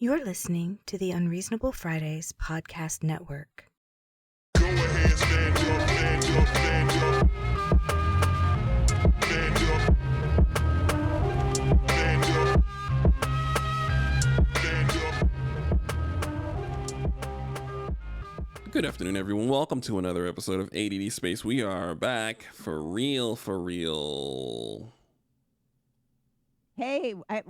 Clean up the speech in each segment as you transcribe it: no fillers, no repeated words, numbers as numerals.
You're listening to the Unreasonable Fridays podcast network. Go ahead, stand up, stand up, stand up. Stand up. Stand up. Stand up. Good afternoon, everyone. Welcome to another episode of ADDSpace. We are back for real, Hey, I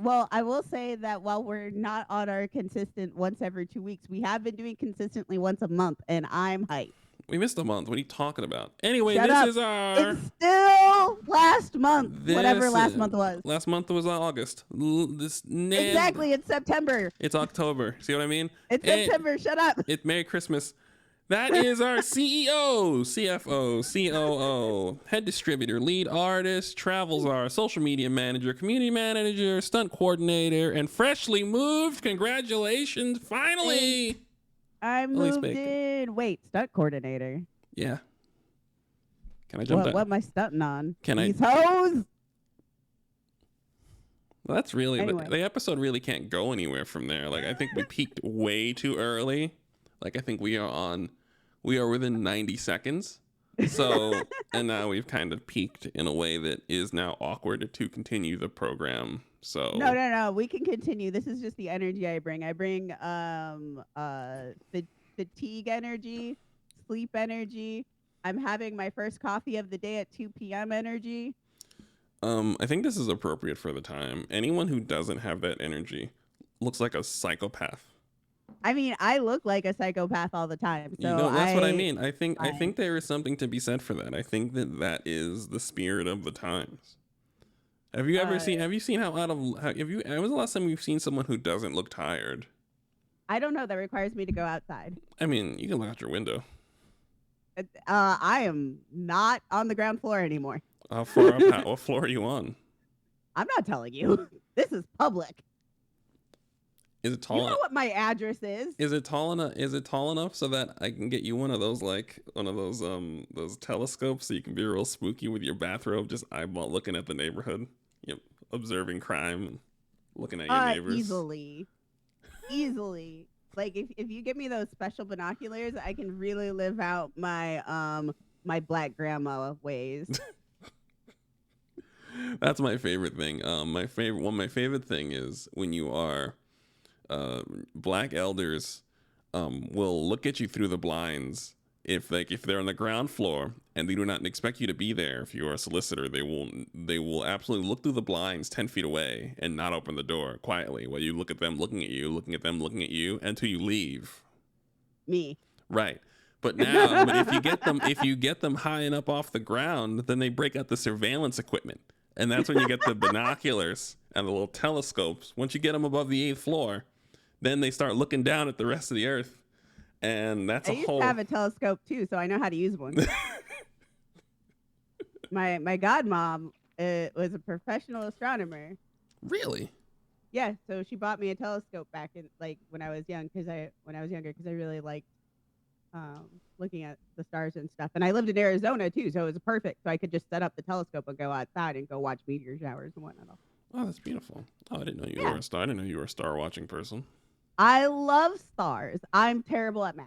will say that while we're not on our consistent once every 2 weeks, we have been doing consistently once a month, and I'm hyped. We missed a month. What are you talking about? Anyway, Shut this up. is our... It's still last month, whatever last month was. Last month was August. Exactly, it's September. It's October. See what I mean? It's September, shut up. It's Merry Christmas. That is our CEO, CFO, COO, head distributor, lead artist, travel czar, social media manager, community manager, stunt coordinator, and freshly moved. Congratulations, finally. I moved in. Wait, stunt coordinator. Yeah. Can I jump back? What am I stunting on? Can These hoes? Well, that's really, anyway. The episode really can't go anywhere from there. Like, I think we peaked way too early. Like, I think we are within 90 seconds. So, and now we've kind of peaked in a way that is now awkward to continue the program. So No. We can continue. This is just the energy I bring. I bring fatigue energy, sleep energy. I'm having my first coffee of the day at 2 p.m. energy. I think this is appropriate for the time. Anyone who doesn't have that energy looks like a psychopath. I mean, I look like a psychopath all the time. So that's what I mean. I think there is something to be said for that. I think that is the spirit of the times. Have you ever seen? Have you seen when was the last time you've seen someone who doesn't look tired? I don't know. That requires me to go outside. I mean, you can look out your window. I am not on the ground floor anymore. How far up? What floor are you on? I'm not telling you. This is public. Is it tall? You know what my address is? Is it tall enough? Is it tall enough so that I can get you one of those those telescopes so you can be real spooky with your bathrobe, just eyeball looking at the neighborhood, observing crime and looking at your neighbors. Easily. Like if you give me those special binoculars, I can really live out my my black grandma ways. That's my favorite thing. My favorite thing is when you are. Black elders will look at you through the blinds if they're on the ground floor and they do not expect you to be there. If you're a solicitor, they will absolutely look through the blinds 10 feet away and not open the door quietly while you look at them looking at you, looking at them looking at you until you leave. Me. Right. But if you get them high enough off the ground, then they break out the surveillance equipment. And that's when you get the binoculars and the little telescopes. Once you get them above the 8th floor, then they start looking down at the rest of the earth. And that's I used to have a telescope too, so I know how to use one. My godmom was a professional astronomer. Really? Yeah, so she bought me a telescope back in when I was young because I really liked looking at the stars and stuff. And I lived in Arizona too, so it was perfect. So I could just set up the telescope and go outside and go watch meteor showers and whatnot. Oh, that's beautiful. Oh, I didn't know you were a star. I didn't know you were a star watching person. I love stars. I'm terrible at math.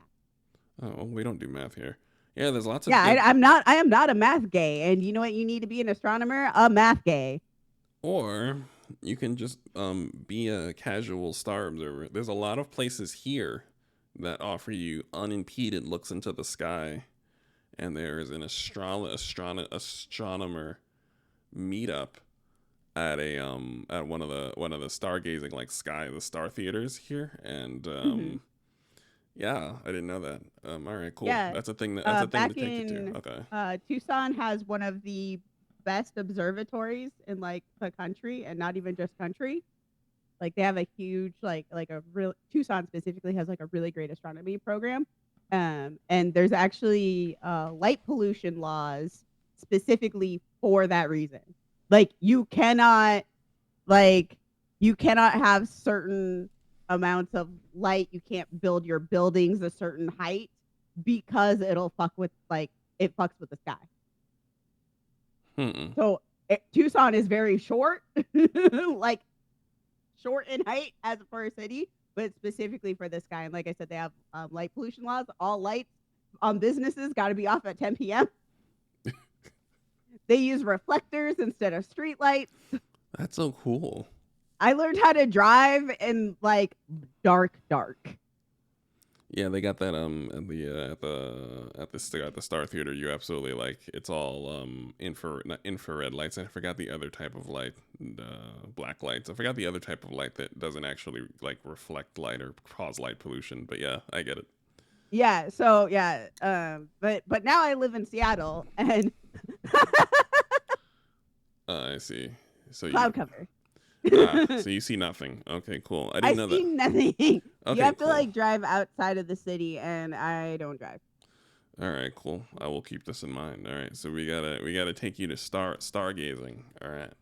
Oh, we don't do math here. Yeah, there's lots of... Yeah, I am not a math gay. And you know what you need to be an astronomer? A math gay. Or you can just be a casual star observer. There's a lot of places here that offer you unimpeded looks into the sky. And there's an astronomer meetup at one of the stargazing the star theaters here, and yeah, I didn't know that. All right, cool. Yeah, that's a thing to take you to. Okay. Tucson has one of the best observatories in the country, and not even just country. Like they have a huge Tucson specifically has a really great astronomy program, and there's actually light pollution laws specifically for that reason. You cannot have certain amounts of light. You can't build your buildings a certain height because it'll fuck with the sky. So Tucson is very short, short in height as for a city, but specifically for this guy. And like I said, they have light pollution laws. All lights on businesses got to be off at 10 p.m. They use reflectors instead of street lights. That's so cool. I learned how to drive in like dark. Yeah, they got that at the Star Theater. You absolutely like it's all infrared lights. I forgot the other type of light, black lights. I forgot the other type of light that doesn't actually like reflect light or cause light pollution. But yeah, I get it. Yeah. So yeah. But now I live in Seattle and I see. So cloud cover. So you see nothing. Okay, cool. I didn't know see that. nothing. Okay, you have cool. to like drive outside of the city, and I don't drive. All right, cool. I will keep this in mind. All right, so we gotta take you to stargazing. All right,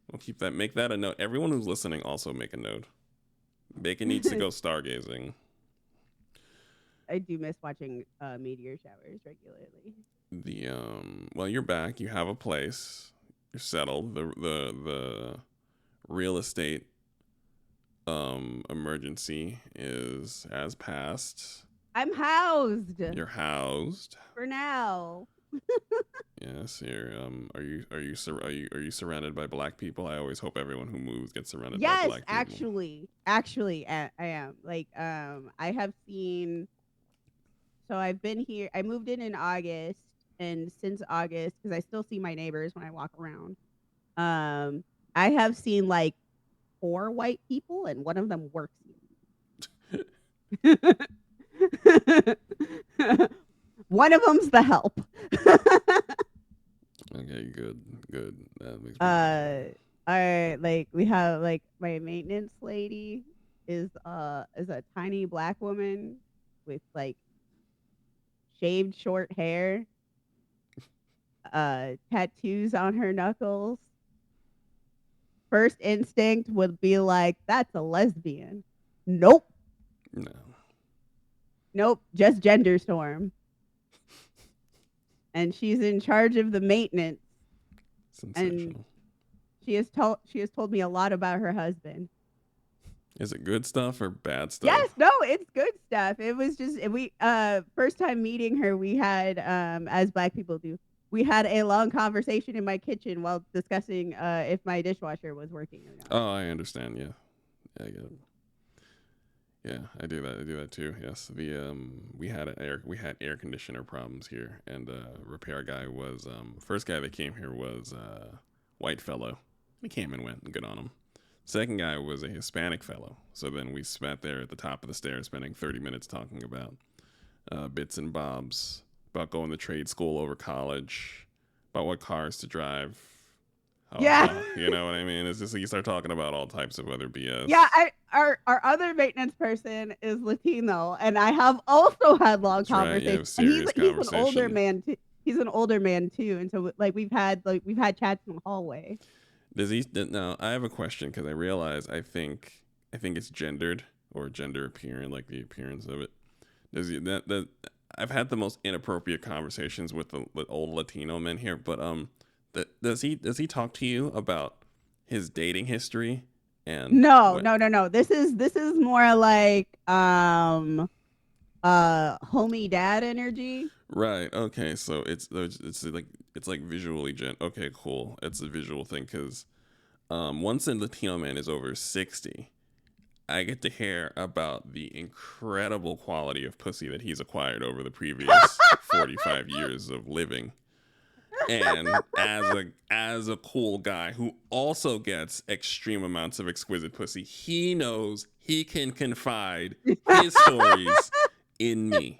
we'll keep that. Make that a note. Everyone who's listening, also make a note. Bacon needs to go stargazing. I do miss watching meteor showers regularly. Well, you're back. You have a place. You're settled. The real estate emergency has passed. I'm housed. You're housed for now. Yes, you're are you surrounded by black people? I always hope everyone who moves gets surrounded by black people. Actually I am. Like I have seen, so I've been here, I moved in August, and since August, because I still see my neighbors when I walk around, I have seen like 4 white people, and one of them works here. One of them's the help. Okay, good. That makes I like, we have like my maintenance lady is a tiny black woman with like shaved short hair, tattoos on her knuckles. First instinct would be like, that's a lesbian. Nope. Nope, just gender storm. And she's in charge of the maintenance. sensational. And she has told me a lot about her husband. Is it good stuff or bad stuff? Yes, no, it's good stuff. It was just, we first time meeting her, we had as black people do, we had a long conversation in my kitchen while discussing if my dishwasher was working or not. Oh, I understand. Yeah, I get it. Yeah, I do that too. Yes, we had air conditioner problems here, and repair guy was first guy that came here was white fellow. He came and went, good on him. Second guy was a Hispanic fellow. So then we sat there at the top of the stairs, spending 30 minutes talking about bits and bobs, about going to trade school over college, about what cars to drive. You know what I mean? It's just like you start talking about all types of other BS. Yeah, our other maintenance person is Latino, and I have also had long conversations. Right, he's an older man too. He's an older man too, and so like we've had chats in the hallway. Does he? Now I have a question because I realize I think it's gendered or gender appearing, like the appearance of it. Does he that I've had the most inappropriate conversations with the old Latino men here, but does he talk to you about his dating history? And no. This is more like homie dad energy. Right. Okay. So it's like visually okay, cool. It's a visual thing because once a Latino man is over 60, I get to hear about the incredible quality of pussy that he's acquired over the previous 45 years of living. And as a cool guy who also gets extreme amounts of exquisite pussy, he knows he can confide his stories in me.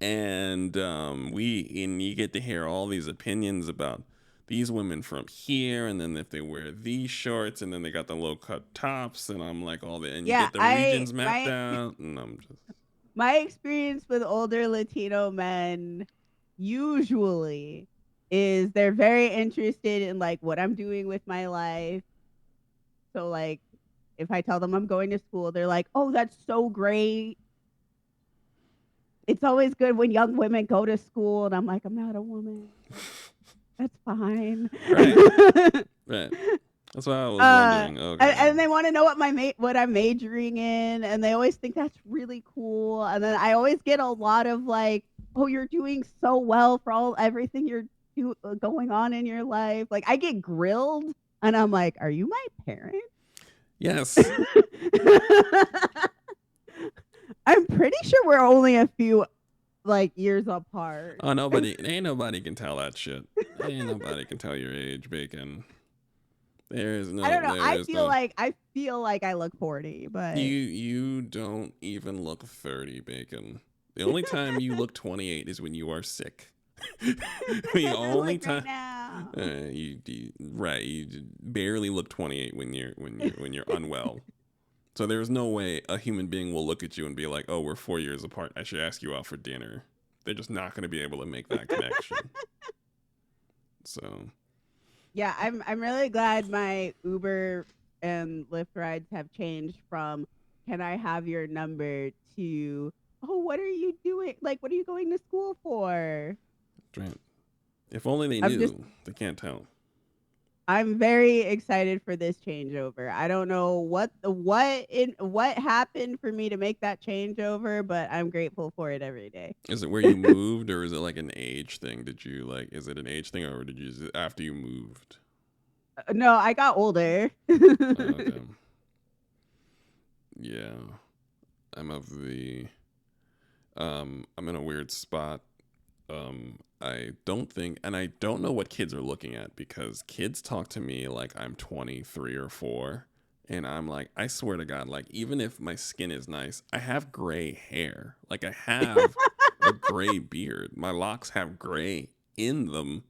And you get to hear all these opinions about these women from here, and then if they wear these shorts, and then they got the low cut tops, and I'm like and you get the regions mapped out, and I'm just. My experience with older Latino men usually is they're very interested in like what I'm doing with my life. So like if I tell them I'm going to school, they're like, "Oh, that's so great." It's always good when young women go to school, and I'm like, I'm not a woman. That's fine. Right. That's what I was wondering. Okay. And they want to know what I'm majoring in, and they always think that's really cool. And then I always get a lot of like, "Oh, you're doing so well for everything you're going on in your life." Like I get grilled, and I'm like, "Are you my parent?" Yes. I'm pretty sure we're only a few like years apart. Oh, ain't nobody can tell that shit. Ain't nobody can tell your age, Bacon. There is no. I don't know. There I is feel no. like I look 40, but You don't even look 30, Bacon. The only time you look 28 is when you are sick. The only like time. right now. You barely look 28 when you're unwell. So there's no way a human being will look at you and be like, "Oh, we're 4 years apart. I should ask you out for dinner." They're just not going to be able to make that connection. So, Yeah, I'm really glad my Uber and Lyft rides have changed from "Can I have your number" to "Oh, what are you doing? Like, what are you going to school for?" right. If only they I'm knew. just They can't tell. I'm very excited for this changeover. I don't know what happened for me to make that changeover, but I'm grateful for it every day. Is it where you moved, or is it like an age thing? Did you like? Is it an age thing, or did you after you moved? No, I got older. Okay. Yeah, I'm of the. I'm in a weird spot. I don't think, and I don't know what kids are looking at because kids talk to me like I'm 23 or 4. And I'm like, I swear to God, like, even if my skin is nice, I have gray hair. Like, I have a gray beard. My locks have gray in them.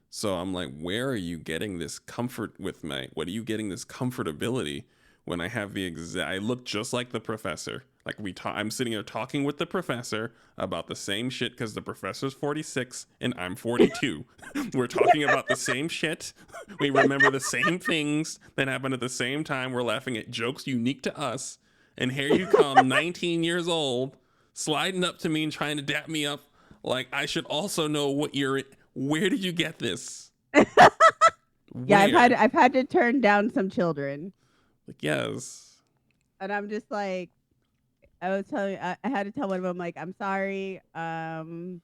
So I'm like, where are you getting this comfort with what are you getting this comfortability when I have I look just like the professor. Like I'm sitting here talking with the professor about the same shit because the professor's 46 and I'm 42. We're talking about the same shit. We remember the same things that happened at the same time. We're laughing at jokes unique to us. And here you come, 19 years old, sliding up to me and trying to dap me up. Like I should also know where did you get this? Yeah, I've had to turn down some children. Like, yes. And I'm just like, I was telling, I had to tell one of them, like, I'm sorry. You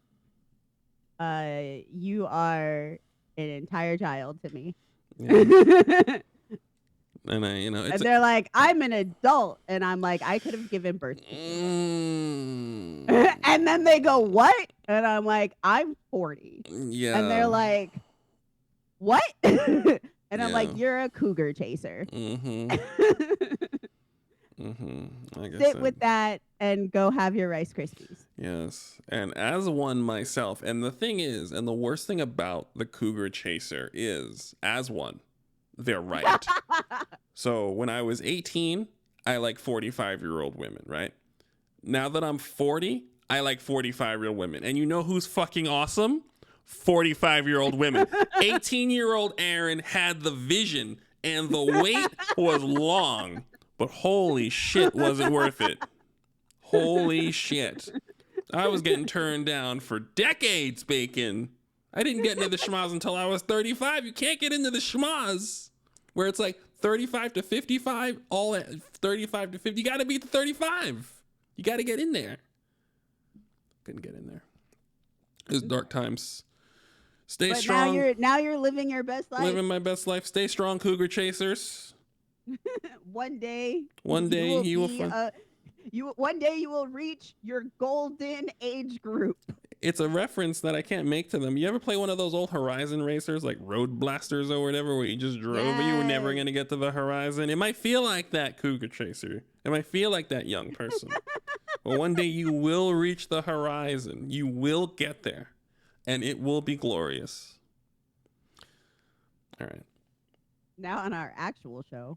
are an entire child to me. Yeah. And and they're like, I'm an adult, and I'm like, I could have given birth to you. And then they go, what? And I'm like, I'm 40. Yeah. And they're like, what? And I'm like, you're a cougar chaser. Sit with that and go have your Rice Krispies. Yes. And as one myself, and the thing is, and the worst thing about the cougar chaser is, as one, they're right. So when I was 18, I like 45-year-old women, right? Now that I'm 40, I like 45-year-old women. And you know who's fucking awesome? 45-year-old women. 18-year-old Aaron had the vision and the wait was long. But holy shit, was it worth it? Holy shit. I was getting turned down for decades, Bacon. I didn't get into the schmaz until I was 35. You can't get into the schmaz where it's like 35 to 55, all at 35 to 50. You got to beat the 35. You got to get in there. Couldn't get in there. It was dark times. Stay strong. Now you're living your best life. Living my best life. Stay strong, cougar chasers. One day you will reach your golden age group. It's a reference that I can't make to them. You ever play one of those old Horizon racers like Road Blasters or whatever where you just drove and you were never going to get to the horizon? It might feel like that, cougar chaser. It might feel like that, young person. But one day you will reach the horizon. You will get there. And it will be glorious. All right. Now on our actual show.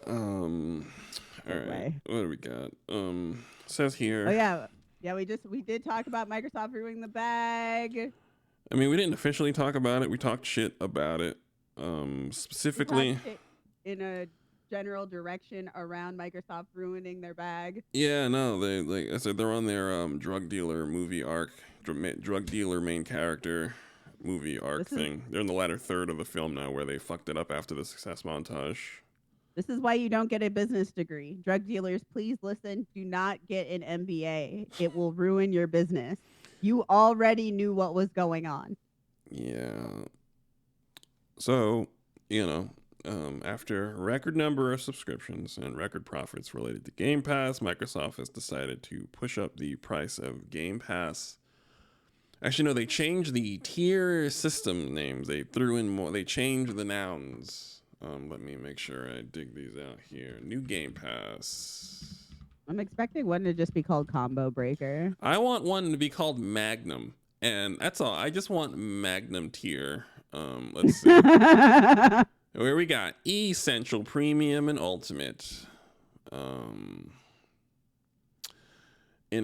All right. What do we got? Says here. Oh yeah. We did talk about Microsoft ruining the bag. I mean, we didn't officially talk about it. We talked shit about it. Specifically in a general direction around Microsoft ruining their bag. Yeah, no, they like I said, they're on their drug dealer movie arc, drug dealer main character movie arc This is thing. They're in the latter third of the film now, where they fucked it up after the success montage. this is why you don't get a business degree. Drug dealers, please listen. Do not get an MBA. It will ruin your business. You already knew what was going on. Yeah. So, after a record number of subscriptions and record profits related to Game Pass, Microsoft has decided to push up the price of Game Pass. Actually, no, they changed the tier system names. They threw in more. They changed the nouns. Let me make sure I dig these out here. New Game Pass. I'm expecting one to just be called Combo Breaker. I want one to be called Magnum. And that's all. I just want Magnum tier. Let's see. Where we got Essential, Premium, and Ultimate. In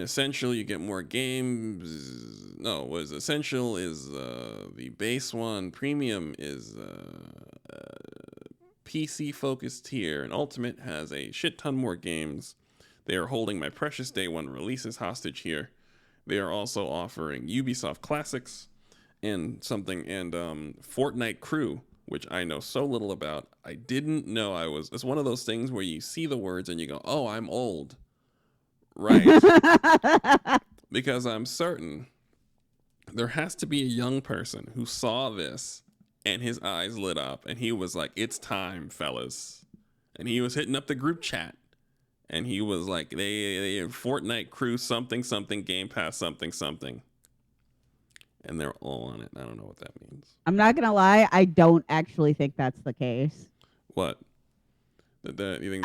Essential, you get more games. No, what is Essential is the base one. Premium is PC-focused tier. And Ultimate has a shit ton more games. They are holding my precious day one releases hostage here. They are also offering Ubisoft Classics and Fortnite Crew, which I know so little about. I didn't know it's one of those things where you see the words and you go, oh, I'm old. Right. Because I'm certain there has to be a young person who saw this and his eyes lit up and he was like, it's time, fellas. And he was hitting up the group chat. And he was like, they Fortnite Crew something, Game Pass something. And they're all on it. I don't know what that means. I'm not going to lie. I don't actually think that's the case. What? You think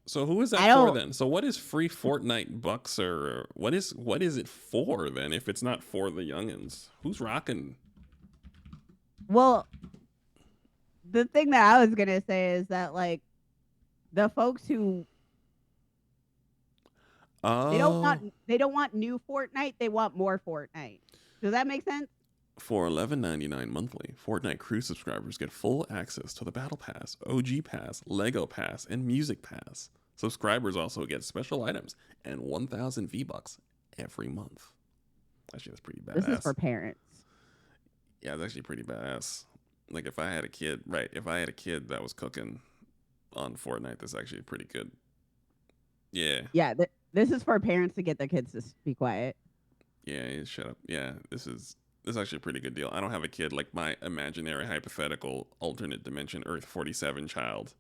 So who is that for then? So what is free Fortnite bucks or what is it for then if it's not for the youngins? Who's rocking? Well, the thing that I was going to say is that like the folks who they don't want new Fortnite, they want more Fortnite. Does that make sense? For $11.99 monthly, Fortnite Crew subscribers get full access to the Battle Pass, OG Pass, Lego Pass, and Music Pass. Subscribers also get special items and 1,000 V-Bucks every month. Actually, that's pretty badass. This is for parents. Yeah, it's actually pretty badass. Like if I had a kid that was cooking on Fortnite, that's actually pretty good. Yeah. Yeah, this is for parents to get their kids to be quiet. Yeah, shut up. Yeah, this is actually a pretty good deal. I don't have a kid like my imaginary hypothetical alternate dimension Earth 47 child.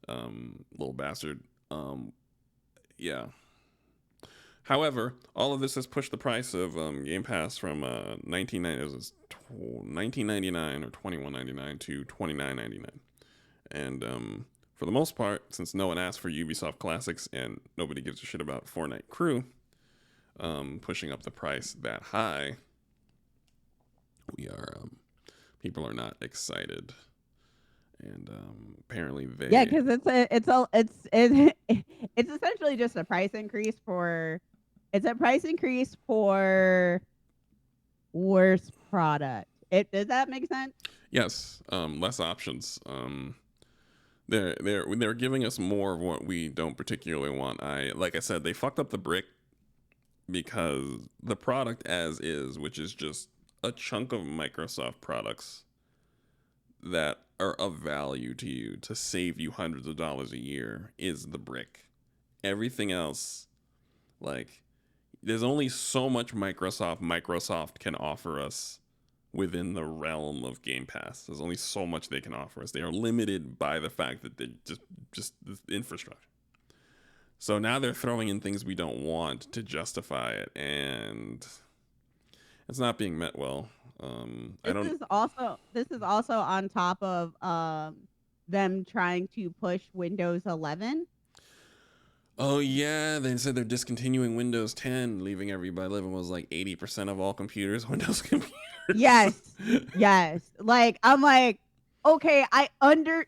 Little bastard. Yeah. However, all of this has pushed the price of Game Pass from $19.99 or $21.99 to $29.99. And for the most part, since no one asked for Ubisoft Classics and nobody gives a shit about Fortnite Crew, pushing up the price that high, people are not excited, and apparently they because it's essentially just a price increase for worse product. Does that make sense? Yes, less options. They're giving us more of what we don't particularly want. Like I said, they fucked up the brick because the product as is, which is just a chunk of Microsoft products that are of value to you to save you hundreds of dollars a year, is the brick. Everything else, like, there's only so much Microsoft can offer us within the realm of Game Pass. There's only so much they can offer us. They are limited by the fact that they're just the infrastructure. So now they're throwing in things we don't want to justify it, and it's not being met well. This is also on top of them trying to push Windows 11. Oh yeah, they said they're discontinuing Windows 10, leaving everybody living was like 80% of all computers, Windows computers. Yes. Like I'm like, okay,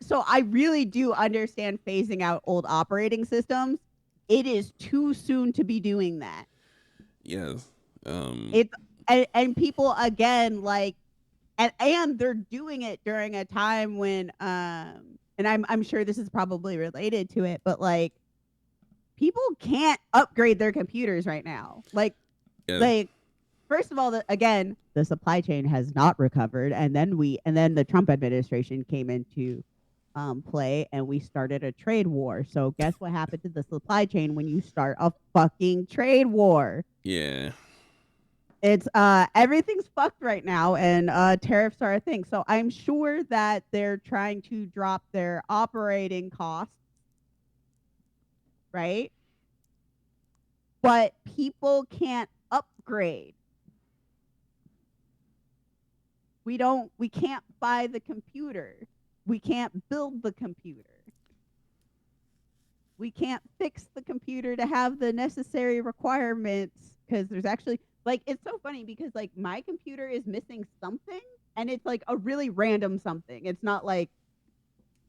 so I really do understand phasing out old operating systems. It is too soon to be doing that. Yes. And people again like and they're doing it during a time when and I'm sure this is probably related to it, but like people can't upgrade their computers right now. Like Yeah. like first of all, again, the supply chain has not recovered, and then the Trump administration came into play, and we started a trade war. So guess what happened to the supply chain when you start a fucking trade war? Yeah. It's everything's fucked right now, and tariffs are a thing. So I'm sure that they're trying to drop their operating costs, right? But people can't upgrade. We can't buy the computer. We can't build the computer. We can't fix the computer to have the necessary requirements, because there's actually, like, it's so funny because like my computer is missing something, and it's like a really random something. It's not like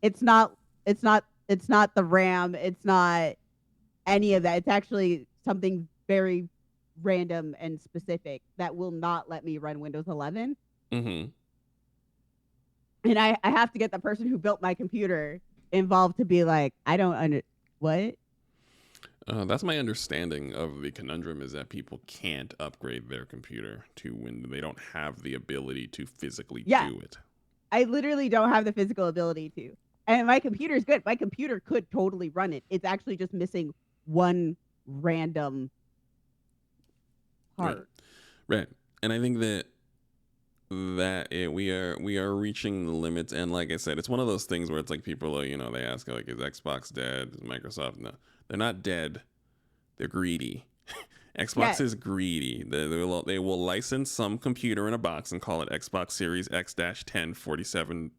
it's not it's not the RAM, it's not any of that. It's actually something very random and specific that will not let me run Windows 11. Mm-hmm. And I have to get the person who built my computer involved to be like, I don't what? That's my understanding of the conundrum, is that people can't upgrade their computer to when they don't have the ability to physically do it. I literally don't have the physical ability to. And my computer is good. My computer could totally run it. It's actually just missing one random part. Right. And I think that we are reaching the limits, and like I said, it's one of those things where it's like people are, they ask like, is Xbox dead? Is Microsoft? No, they're not dead. They're greedy. Xbox is greedy. They will license some computer in a box and call it Xbox Series X-1047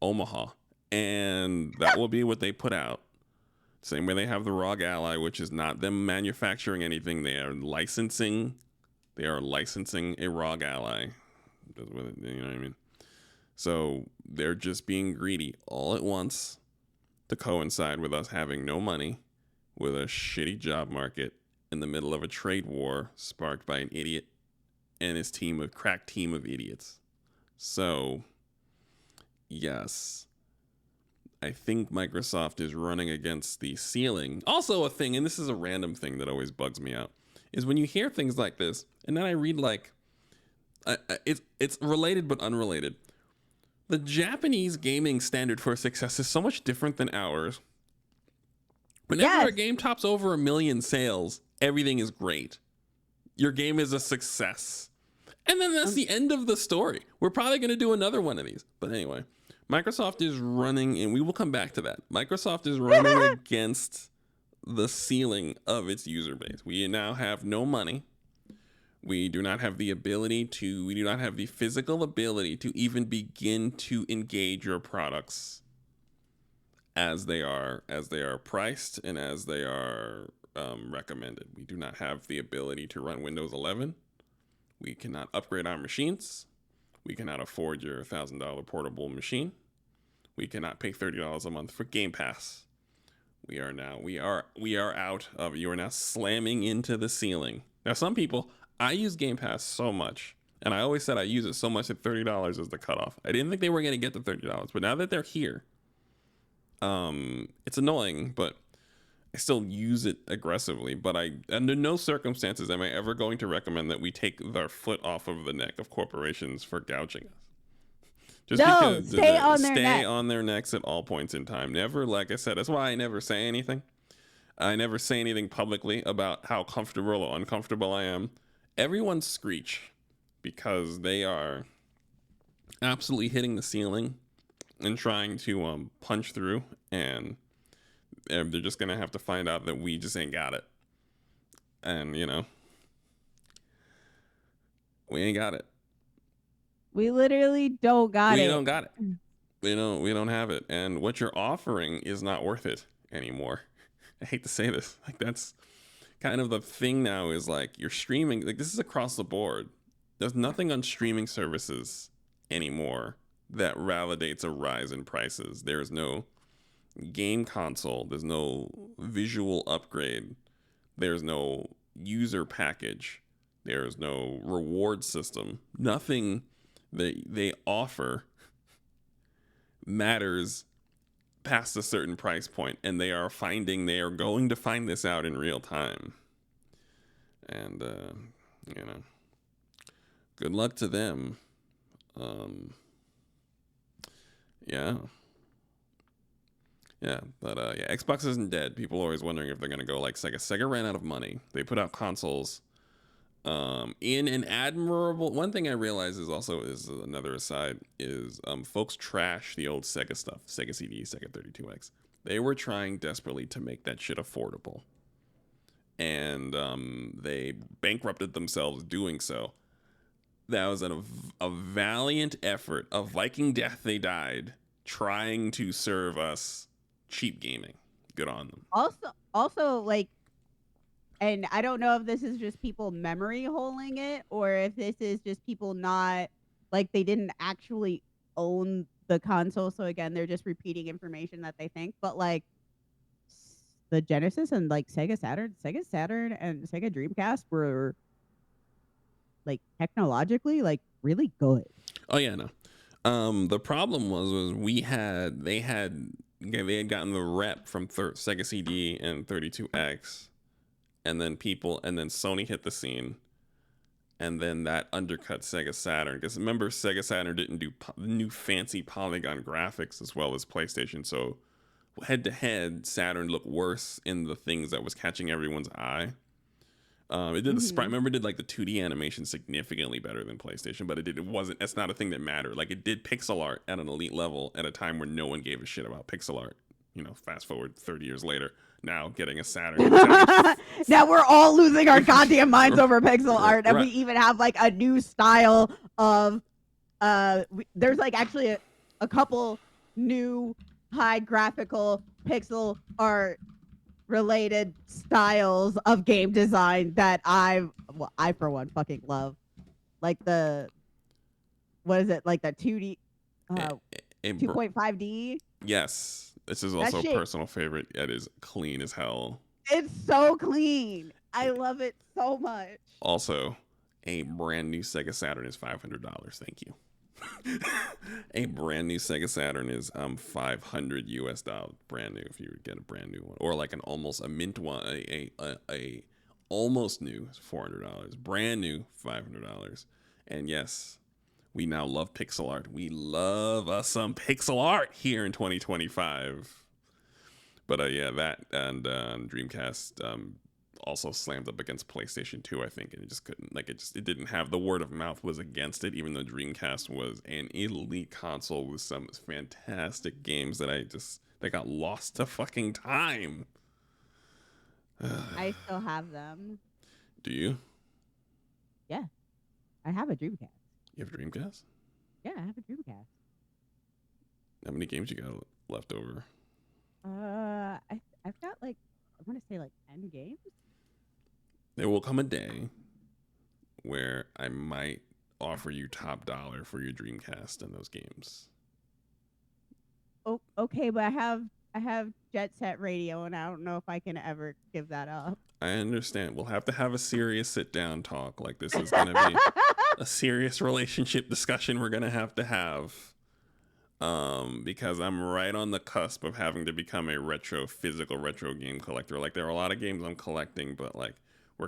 Omaha, and that will be what they put out. Same way they have the ROG Ally, which is not them manufacturing anything. They are licensing a ROG Ally. You know what I mean? So they're just being greedy all at once to coincide with us having no money, with a shitty job market, in the middle of a trade war sparked by an idiot and his crack team of idiots. So, yes, I think Microsoft is running against the ceiling. Also a thing, and this is a random thing that always bugs me out, is when you hear things like this, and then I read like, it's related but unrelated. The Japanese gaming standard for success is so much different than ours. Whenever a game tops over 1 million sales, everything is great. Your game is a success. And then that's the end of the story. We're probably going to do another one of these. But anyway, Microsoft is running, and we will come back to that. Microsoft is running against the ceiling of its user base. We now have no money. We do not have the physical ability to even begin to engage your products as they are priced and as they are recommended. We do not have the ability to run Windows 11. We cannot upgrade our machines. We cannot afford your $1,000 portable machine. We cannot pay $30 a month for GamePass. We are out of. You are now slamming into the ceiling. Now, some people, I use GamePass so much, and I always said I use it so much that $30 is the cutoff. I didn't think they were going to get the $30, but now that they're here, it's annoying, but I still use it aggressively. But under no circumstances am I ever going to recommend that we take our foot off of the neck of corporations for gouging us. Because stay on their necks at all points in time. Never, like I said, that's why I never say anything. I never say anything publicly about how comfortable or uncomfortable I am. Everyone screech because they are absolutely hitting the ceiling and trying to punch through, and they're just gonna have to find out that we just ain't got it. And we ain't got it. We literally don't got it. We don't got it. We don't have it. And what you're offering is not worth it anymore. I hate to say this. Like, that's kind of the thing now, is like, you're streaming, like, this is across the board. There's nothing on streaming services anymore that validates a rise in prices. There's no game console. There's no visual upgrade. There's no user package. There's no reward system. Nothing that they offer matters past a certain price point, and they are going to find this out in real time. And good luck to them. Yeah. Yeah, but Xbox isn't dead. People are always wondering if they're gonna go like Sega. Sega ran out of money. They put out consoles in an admirable. One thing I realize is another aside is folks trash the old Sega stuff, Sega CD, Sega 32X. They were trying desperately to make that shit affordable, and they bankrupted themselves doing so. That was a valiant effort. A Viking death they died trying to serve us cheap gaming. Good on them. Also, like, and I don't know if this is just people memory holing it, or if this is just people not, like, they didn't actually own the console. So again, they're just repeating information that they think. But like the Genesis and like Sega Saturn and Sega Dreamcast were like technologically like really good. Oh yeah, no. The problem was they had gotten the rep from Sega CD and 32X, and then Sony hit the scene, and then that undercut Sega Saturn. Because remember, Sega Saturn didn't do new fancy polygon graphics as well as PlayStation, so head to head, Saturn looked worse in the things that was catching everyone's eye. It did the sprite. Remember, it did like the 2D animation significantly better than PlayStation, but that's not a thing that mattered. Like, it did pixel art at an elite level at a time where no one gave a shit about pixel art. Fast forward 30 years later, now getting a Saturn. Now we're all losing our goddamn minds over pixel art, and right. we even have like a new style of there's like actually a couple new high graphical pixel art related styles of game design that I for one fucking love. Like what is it? Like the 2D 2.5D? Yes. This is also a personal favorite. It is clean as hell. It's so clean. I love it so much. Also, a brand new Sega Saturn is $500. Thank you. A brand new Sega Saturn is $500 US, brand new if you would get a brand new one, or like a mint one, a almost new $400, brand new $500. And yes, we now love pixel art. We love us some pixel art here in 2025. But that and Dreamcast also slammed up against PlayStation 2, I think, and it just couldn't, it didn't have, the word of mouth was against it, even though Dreamcast was an elite console with some fantastic games that got lost to fucking time. I still have them. Do you? Yeah. I have a Dreamcast. You have a Dreamcast? Yeah, I have a Dreamcast. How many games you got left over? I've got like, I want to say like 10 games. There will come a day where I might offer you top dollar for your Dreamcast and those games. Oh, okay, but I have Jet Set Radio, and I don't know if I can ever give that up. I understand. We'll have to have a serious sit-down talk. Like, this is going to be a serious relationship discussion we're going to have. Because I'm right on the cusp of having to become a physical retro game collector. Like, there are a lot of games I'm collecting, but like, we're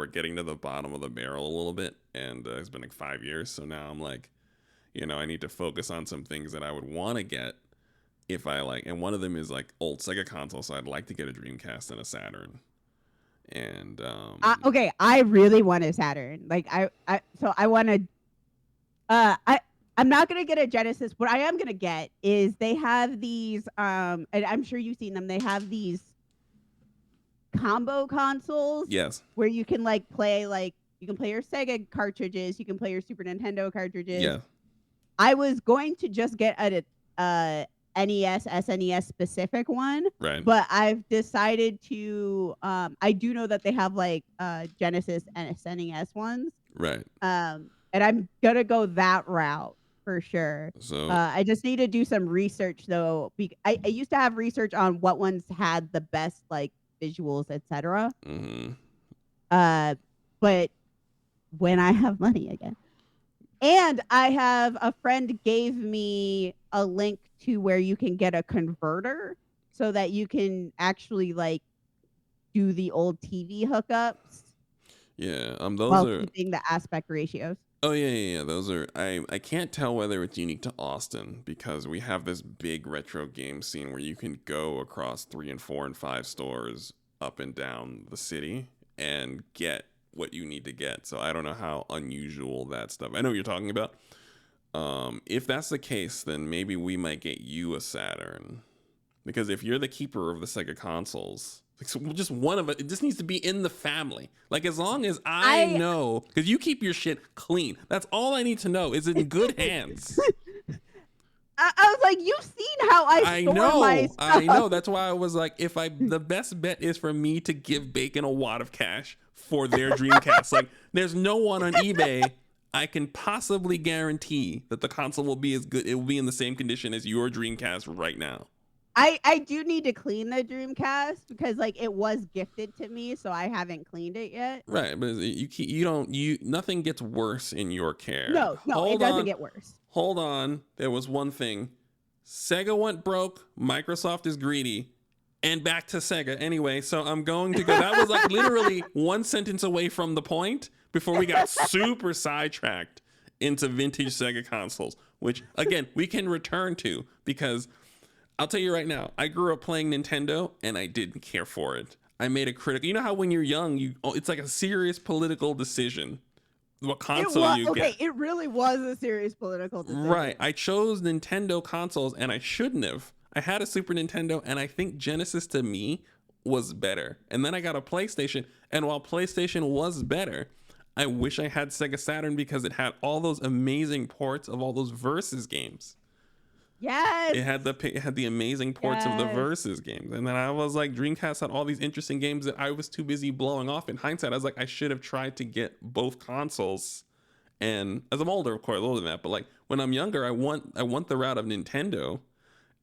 getting to the bottom of the barrel a little bit, and it's been like 5 years, so now I'm like, I need to focus on some things that I would want to get if I like, and one of them is like old Sega console, so I'd like to get a Dreamcast and a Saturn. And okay, I really want a Saturn. Like I want to. I'm not gonna get a Genesis. What I am gonna get is they have these. And I'm sure you've seen them. They have these combo consoles. Yes. Where you can like play you can play your Sega cartridges, you can play your Super Nintendo cartridges. Yeah. I was going to just get a NES, SNES specific one. Right. But I've decided to I do know that they have like Genesis and SNES ones. Right. And I'm gonna go that route for sure. So I just need to do some research though. I used to have research on what ones had the best like visuals, etc. Mm-hmm. But when I have money again. And I have a friend gave me a link to where you can get a converter so that you can actually like do the old TV hookups Yeah, those while are. keeping the aspect ratios. Oh yeah. Those are. I can't tell whether it's unique to Austin because we have this big retro game scene where you can go across 3 and 4 and 5 stores up and down the city and get what you need to get. So I don't know how unusual that stuff. I know what you're talking about. If that's the case, then maybe we might get you a Saturn because if you're the keeper of the Sega consoles. Like, so just one of it just needs to be in the family. Like as long as I know, because you keep your shit clean. That's all I need to know. Is it in good hands? I was like, you've seen how I store my stuff. I know. That's why I was like, the best bet is for me to give Bacon a wad of cash for their Dreamcast. Like, there's no one on eBay I can possibly guarantee that the console will be as good. It will be in the same condition as your Dreamcast right now. I do need to clean the Dreamcast because like it was gifted to me, so I haven't cleaned it yet. Right, but nothing gets worse in your care. No, it doesn't get worse. Hold on, there was one thing. Sega went broke, Microsoft is greedy, and back to Sega anyway. So I'm going to go. That was like literally one sentence away from the point before we got super sidetracked into vintage Sega consoles, which again we can return to because. I'll tell you right now, I grew up playing Nintendo and I didn't care for it. I made a critical. You know how when you're young, it's like a serious political decision. What console you get? Okay, it really was a serious political decision. Right. I chose Nintendo consoles and I shouldn't have. I had a Super Nintendo and I think Genesis to me was better. And then I got a PlayStation, and while PlayStation was better, I wish I had Sega Saturn because it had all those amazing ports of all those Versus games. Yes. It had the amazing ports of the Versus games. And then I was like, Dreamcast had all these interesting games that I was too busy blowing off. In hindsight, I was like, I should have tried to get both consoles. And as I'm older, of course, older than that, but like when I'm younger, I want the route of Nintendo,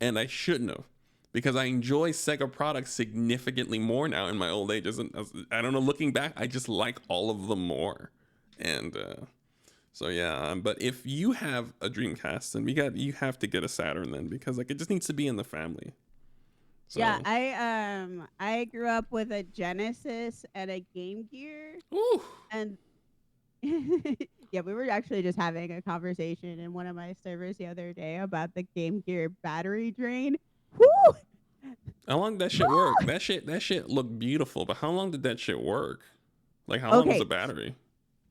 and I shouldn't have because I enjoy Sega products significantly more now in my old age. I don't know, looking back, I just like all of them more. And so yeah, but if you have a Dreamcast, then you have to get a Saturn then because like it just needs to be in the family. So. Yeah, I grew up with a Genesis and a Game Gear. Ooh. And yeah, we were actually just having a conversation in one of my servers the other day about the Game Gear battery drain. Woo! How long did that shit work? That shit looked beautiful, but how long did that shit work? Like how long was the battery?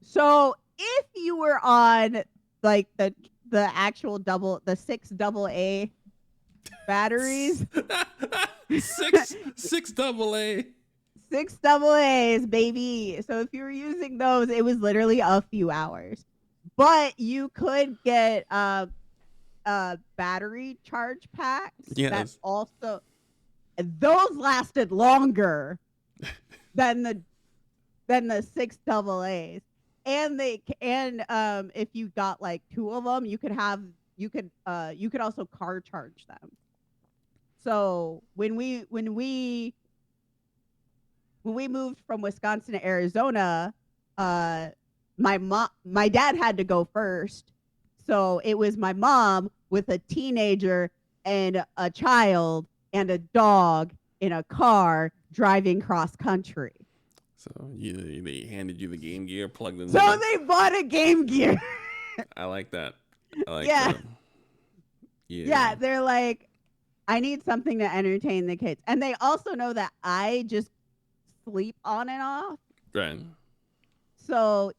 So if you were on like the actual the 6 AA batteries, six AA. 6 AAs, baby. So if you were using those, it was literally a few hours. But you could get battery charge packs. Yes. That also those lasted longer than the 6 AAs. And if you got like 2 of them, you could also car charge them. So when we moved from Wisconsin to Arizona, my dad had to go first. So it was my mom with a teenager and a child and a dog in a car driving cross country. So they handed you the Game Gear plugged in. So they bought a Game Gear. I like that. Yeah. That. Yeah, they're like, I need something to entertain the kids. And they also know that I just sleep on and off. Right. So,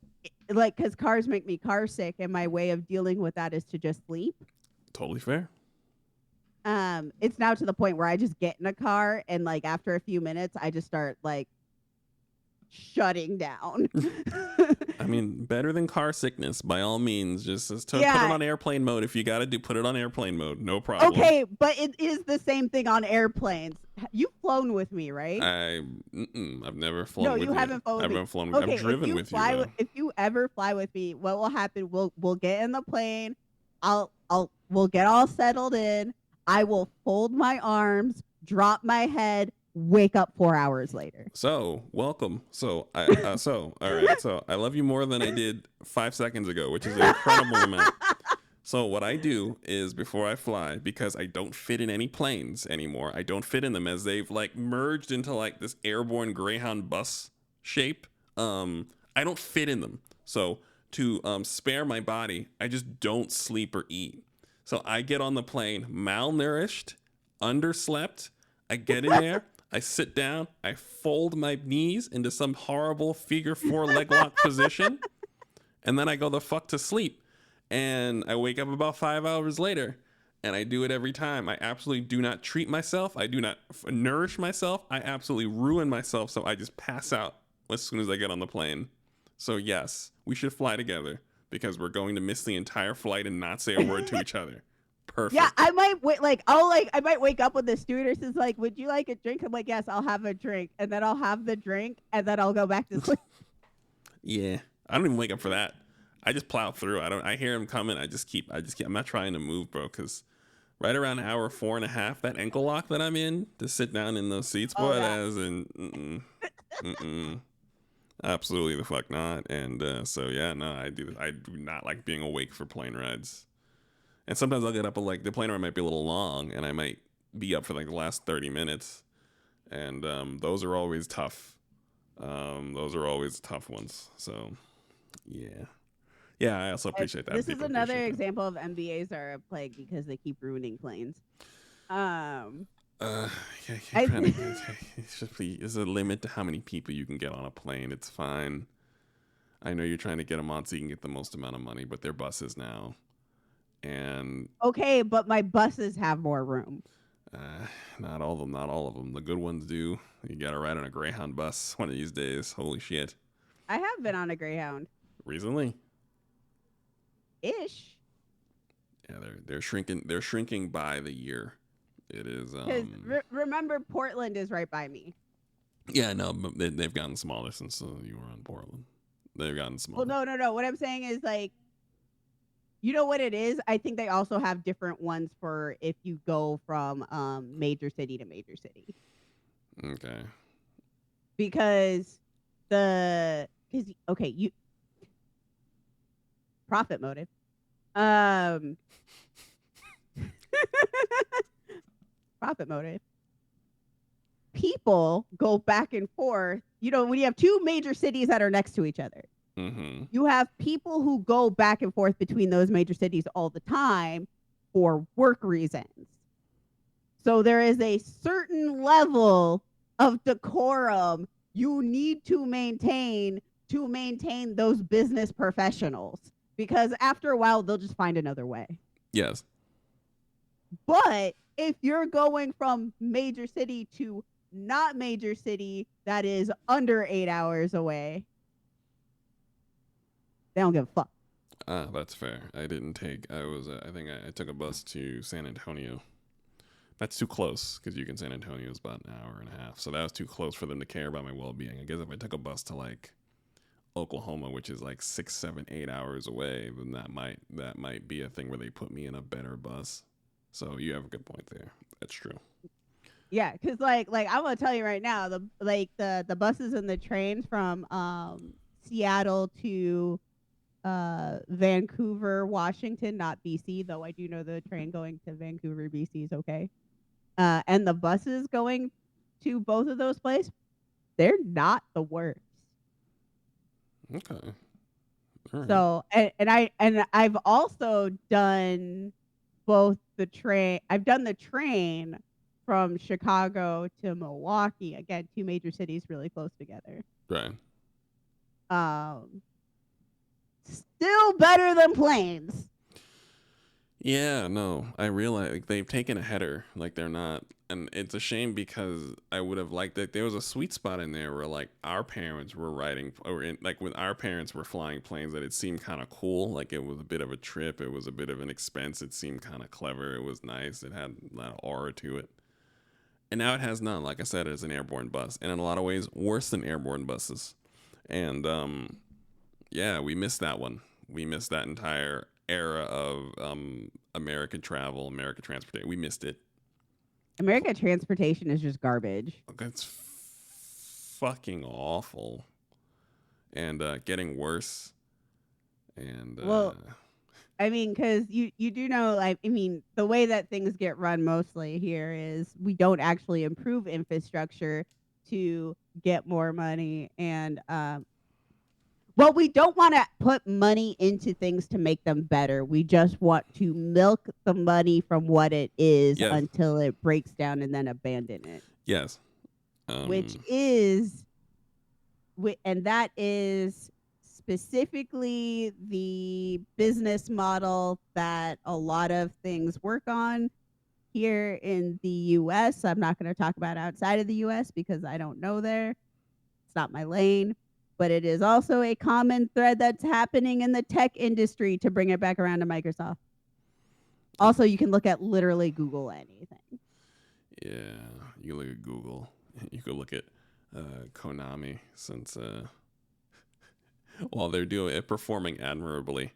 like, because cars make me car sick, and my way of dealing with that is to just sleep. Totally fair. It's now to the point where I just get in a car, and like after a few minutes, I just start like shutting down. I mean, better than car sickness, by all means. Just put it on airplane mode. If you got to put it on airplane mode. No problem. Okay, but it is the same thing on airplanes. You've flown with me, right? I've never flown with you. No, you haven't flown with me. I haven't flown with you. I've driven with you. If you ever fly with me, what will happen? We'll get in the plane. We'll get all settled in. I will fold my arms, drop my head, wake up 4 hours later. So welcome. So all right. So I love you more than I did 5 seconds ago, which is an incredible amount. So what I do is before I fly, because I don't fit in any planes anymore, I don't fit in them as they've like merged into like this airborne Greyhound bus shape. I don't fit in them. So to spare my body, I just don't sleep or eat. So I get on the plane malnourished, underslept. I get in there, I sit down, I fold my knees into some horrible figure 4 leg lock position, and then I go the fuck to sleep. And I wake up about 5 hours later, and I do it every time. I absolutely do not treat myself. I do not nourish myself. I absolutely ruin myself, so I just pass out as soon as I get on the plane. So yes, we should fly together because we're going to miss the entire flight and not say a word to each other. Perfect. Yeah, I might wait. I might wake up when the stewardess is like, "Would you like a drink?" I'm like, "Yes, I'll have a drink," and then I'll have the drink, and then I'll go back to sleep. Yeah, I don't even wake up for that. I just plow through. I hear him coming. I just keep. I'm not trying to move, bro. Because right around hour 4.5, that ankle lock that I'm in to sit down in those seats, boy, that is absolutely the fuck not. And so yeah, no, I do not like being awake for plane rides. And sometimes I'll get up, like the plane ride might be a little long, and I might be up for like the last 30 minutes. And those are always tough. Those are always tough ones. So yeah. Yeah, I also appreciate that. This is another example of MBAs are a plague because they keep ruining planes. There's a limit to how many people you can get on a plane. It's fine. I know you're trying to get them on so you can get the most amount of money, but they're buses now. And okay, but my buses have more room. Not all of them. The good ones do. You got to ride on a Greyhound bus one of these days. Holy shit. I have been on a Greyhound. Recently? Ish. Yeah, they're shrinking by the year. It is. Remember, Portland is right by me. Yeah, no, but they've gotten smaller since you were on Portland. They've gotten smaller. Well, no. What I'm saying is like, you know what it is? I think they also have different ones for if you go from major city to major city. Okay. Because you profit motive. Profit motive. People go back and forth. You know, when you have two major cities that are next to each other, you have people who go back and forth between those major cities all the time for work reasons. So there is a certain level of decorum you need to maintain those business professionals, because after a while they'll just find another way. Yes. But if you're going from major city to not major city that is under 8 hours away, they don't give a fuck. That's fair. I think I took a bus to San Antonio. That's too close because San Antonio is about an hour and a half. So that was too close for them to care about my well-being. I guess if I took a bus to like Oklahoma, which is like 6, 7, 8 hours away, then that might be a thing where they put me in a better bus. So you have a good point there. That's true. Yeah, because like I'm gonna tell you right now, the buses and the trains from Seattle to Vancouver, Washington, not BC, though I do know the train going to Vancouver, BC is okay. And the buses going to both of those places, they're not the worst. Okay. All right. So and I've also done both the train. I've done the train from Chicago to Milwaukee. Again, two major cities really close together. Right. Still better than planes. Yeah, no, I realize like, they've taken a header. Like they're not, and it's a shame because I would have liked that there was a sweet spot in there where like our parents were riding, like when our parents were flying planes, that it seemed kind of cool. Like it was a bit of a trip. It was a bit of an expense. It seemed kind of clever. It was nice. It had a lot of aura to it. And now it has none. Like I said, it's an airborne bus, and in a lot of ways, worse than airborne buses. And yeah, we missed that one. We missed that entire era of American travel, American transportation. We missed it. American transportation is just garbage. That's fucking awful, and getting worse. And Well, I mean, because you do know, like, I mean, the way that things get run mostly here is we don't actually improve infrastructure to get more money, and well, we don't want to put money into things to make them better. We just want to milk the money from what it is yes, until it breaks down and then abandon it, yes, which is, and that is specifically the business model that a lot of things work on here in the US. I'm not going to talk about outside of the US because I don't know there. It's not my lane. But it is also a common thread that's happening in the tech industry, to bring it back around to Microsoft. Also, you can look at literally Google anything. yeah. You look at Google. You could look at Konami, since while they're doing it, performing admirably,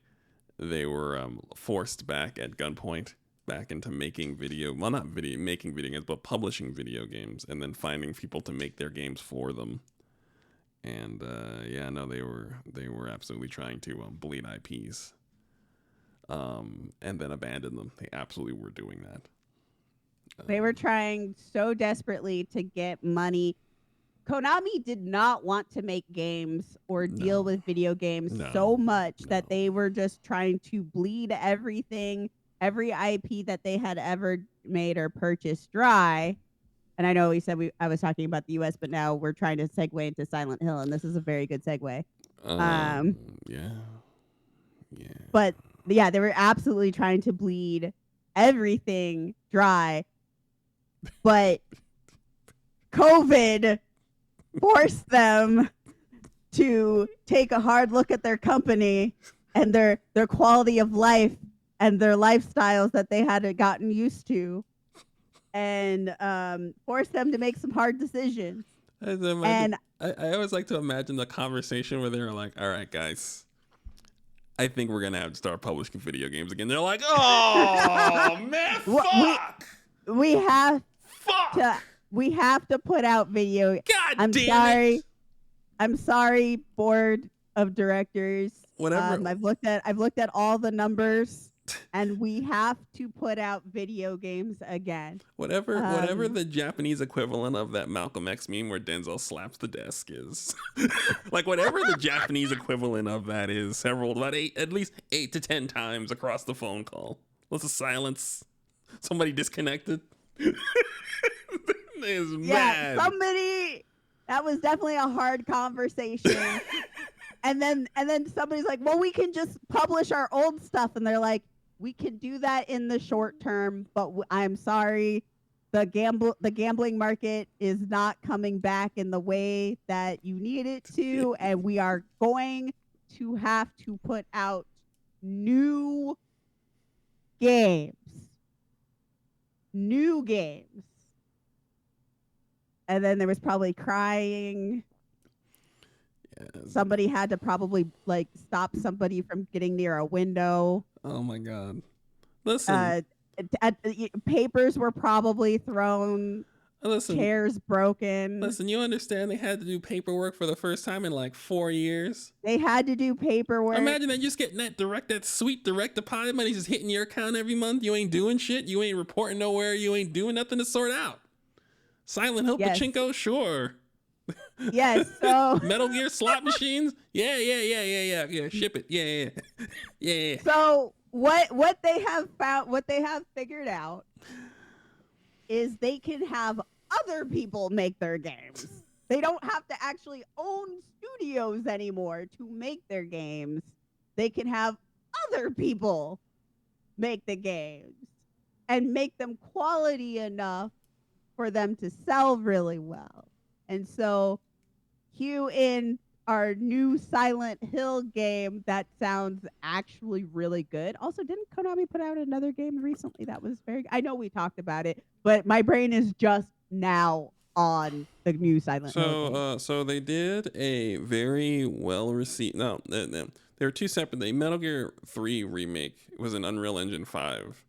they were forced back at gunpoint back into making making video games, but publishing video games, and then finding people to make their games for them. And yeah, no, they were absolutely trying to bleed IPs, and then abandon them. They absolutely were doing that. They were trying so desperately to get money. Konami did not want to make games or deal with video games so much that they were just trying to bleed everything, every IP that they had ever made or purchased dry. And I know we said I was talking about the US, but now we're trying to segue into Silent Hill, and this is a very good segue. Yeah. But yeah, they were absolutely trying to bleed everything dry. But COVID forced them to take a hard look at their company and their quality of life and their lifestyles that they had gotten used to, and force them to make some hard decisions. And I always like to imagine the conversation where they're like, all right, guys, I think we're going to have to start publishing video games again. They're like, oh, man, fuck. We have to put out video. God damn it. I'm sorry, board of directors. Whatever. I've looked at all the numbers. And we have to put out video games again. Whatever the Japanese equivalent of that Malcolm X meme where Denzel slaps the desk is. Like, whatever the Japanese equivalent of that is, at least 8 to 10 times across the phone call. What's the silence? Somebody disconnected? Mad. Somebody, that was definitely a hard conversation. and then somebody's like, well, we can just publish our old stuff. And they're like, we can do that in the short term, but I'm sorry, the gambling market is not coming back in the way that you need it to, and we are going to have to put out new games. And then there was probably crying. Somebody had to probably like stop somebody from getting near a window. Oh my God. Listen. Papers were probably thrown. Listen. Chairs broken. Listen, you understand they had to do paperwork for the first time in like 4 years? They had to do paperwork. Imagine that, just getting that sweet direct deposit money just hitting your account every month. You ain't doing shit. You ain't reporting nowhere. You ain't doing nothing to sort out. Silent Hill Pachinko, sure. Yes, so Metal Gear slot machines, yeah. Ship it, yeah. So what they have figured out is they can have other people make their games. They don't have to actually own studios anymore to make their games. They can have other people make the games and make them quality enough for them to sell really well. And so, cue in our new Silent Hill game that sounds actually really good. Also, didn't Konami put out another game recently that was very good? I know we talked about it, but my brain is just now on the new Silent Hill game. So they did a very well received. No, there were two separate. The Metal Gear 3 remake was an Unreal Engine 5,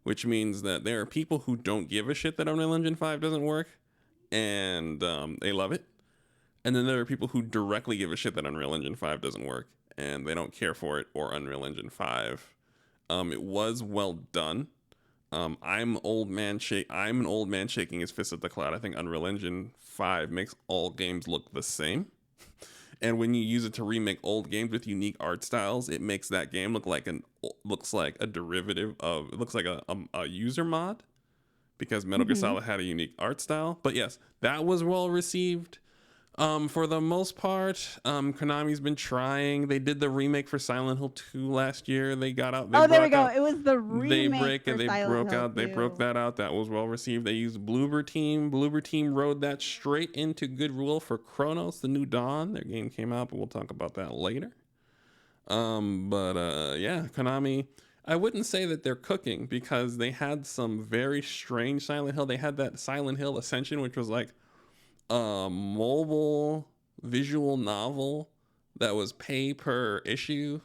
which means that there are people who don't give a shit that Unreal Engine 5 doesn't work, and they love it. And then there are people who directly give a shit that Unreal Engine 5 doesn't work, and they don't care for it or Unreal Engine 5. It was well done. I'm an old man shaking his fist at the cloud. I think Unreal Engine 5 makes all games look the same. And when you use it to remake old games with unique art styles, it makes that game look like a derivative of, it looks like a user mod, because Metal Gear Solid had a unique art style. But yes, that was well received. For the most part, Konami's been trying. They did the remake for Silent Hill 2 last year. They got out. There we go. It was the remake. They broke that out. That was well received. They used Bloober Team. Bloober Team rode that straight into Goodwill for Chronos: The New Dawn. Their game came out, but we'll talk about that later. Yeah, Konami. I wouldn't say that they're cooking, because they had some very strange Silent Hill. They had that Silent Hill Ascension, which was like a mobile visual novel that was pay per issue,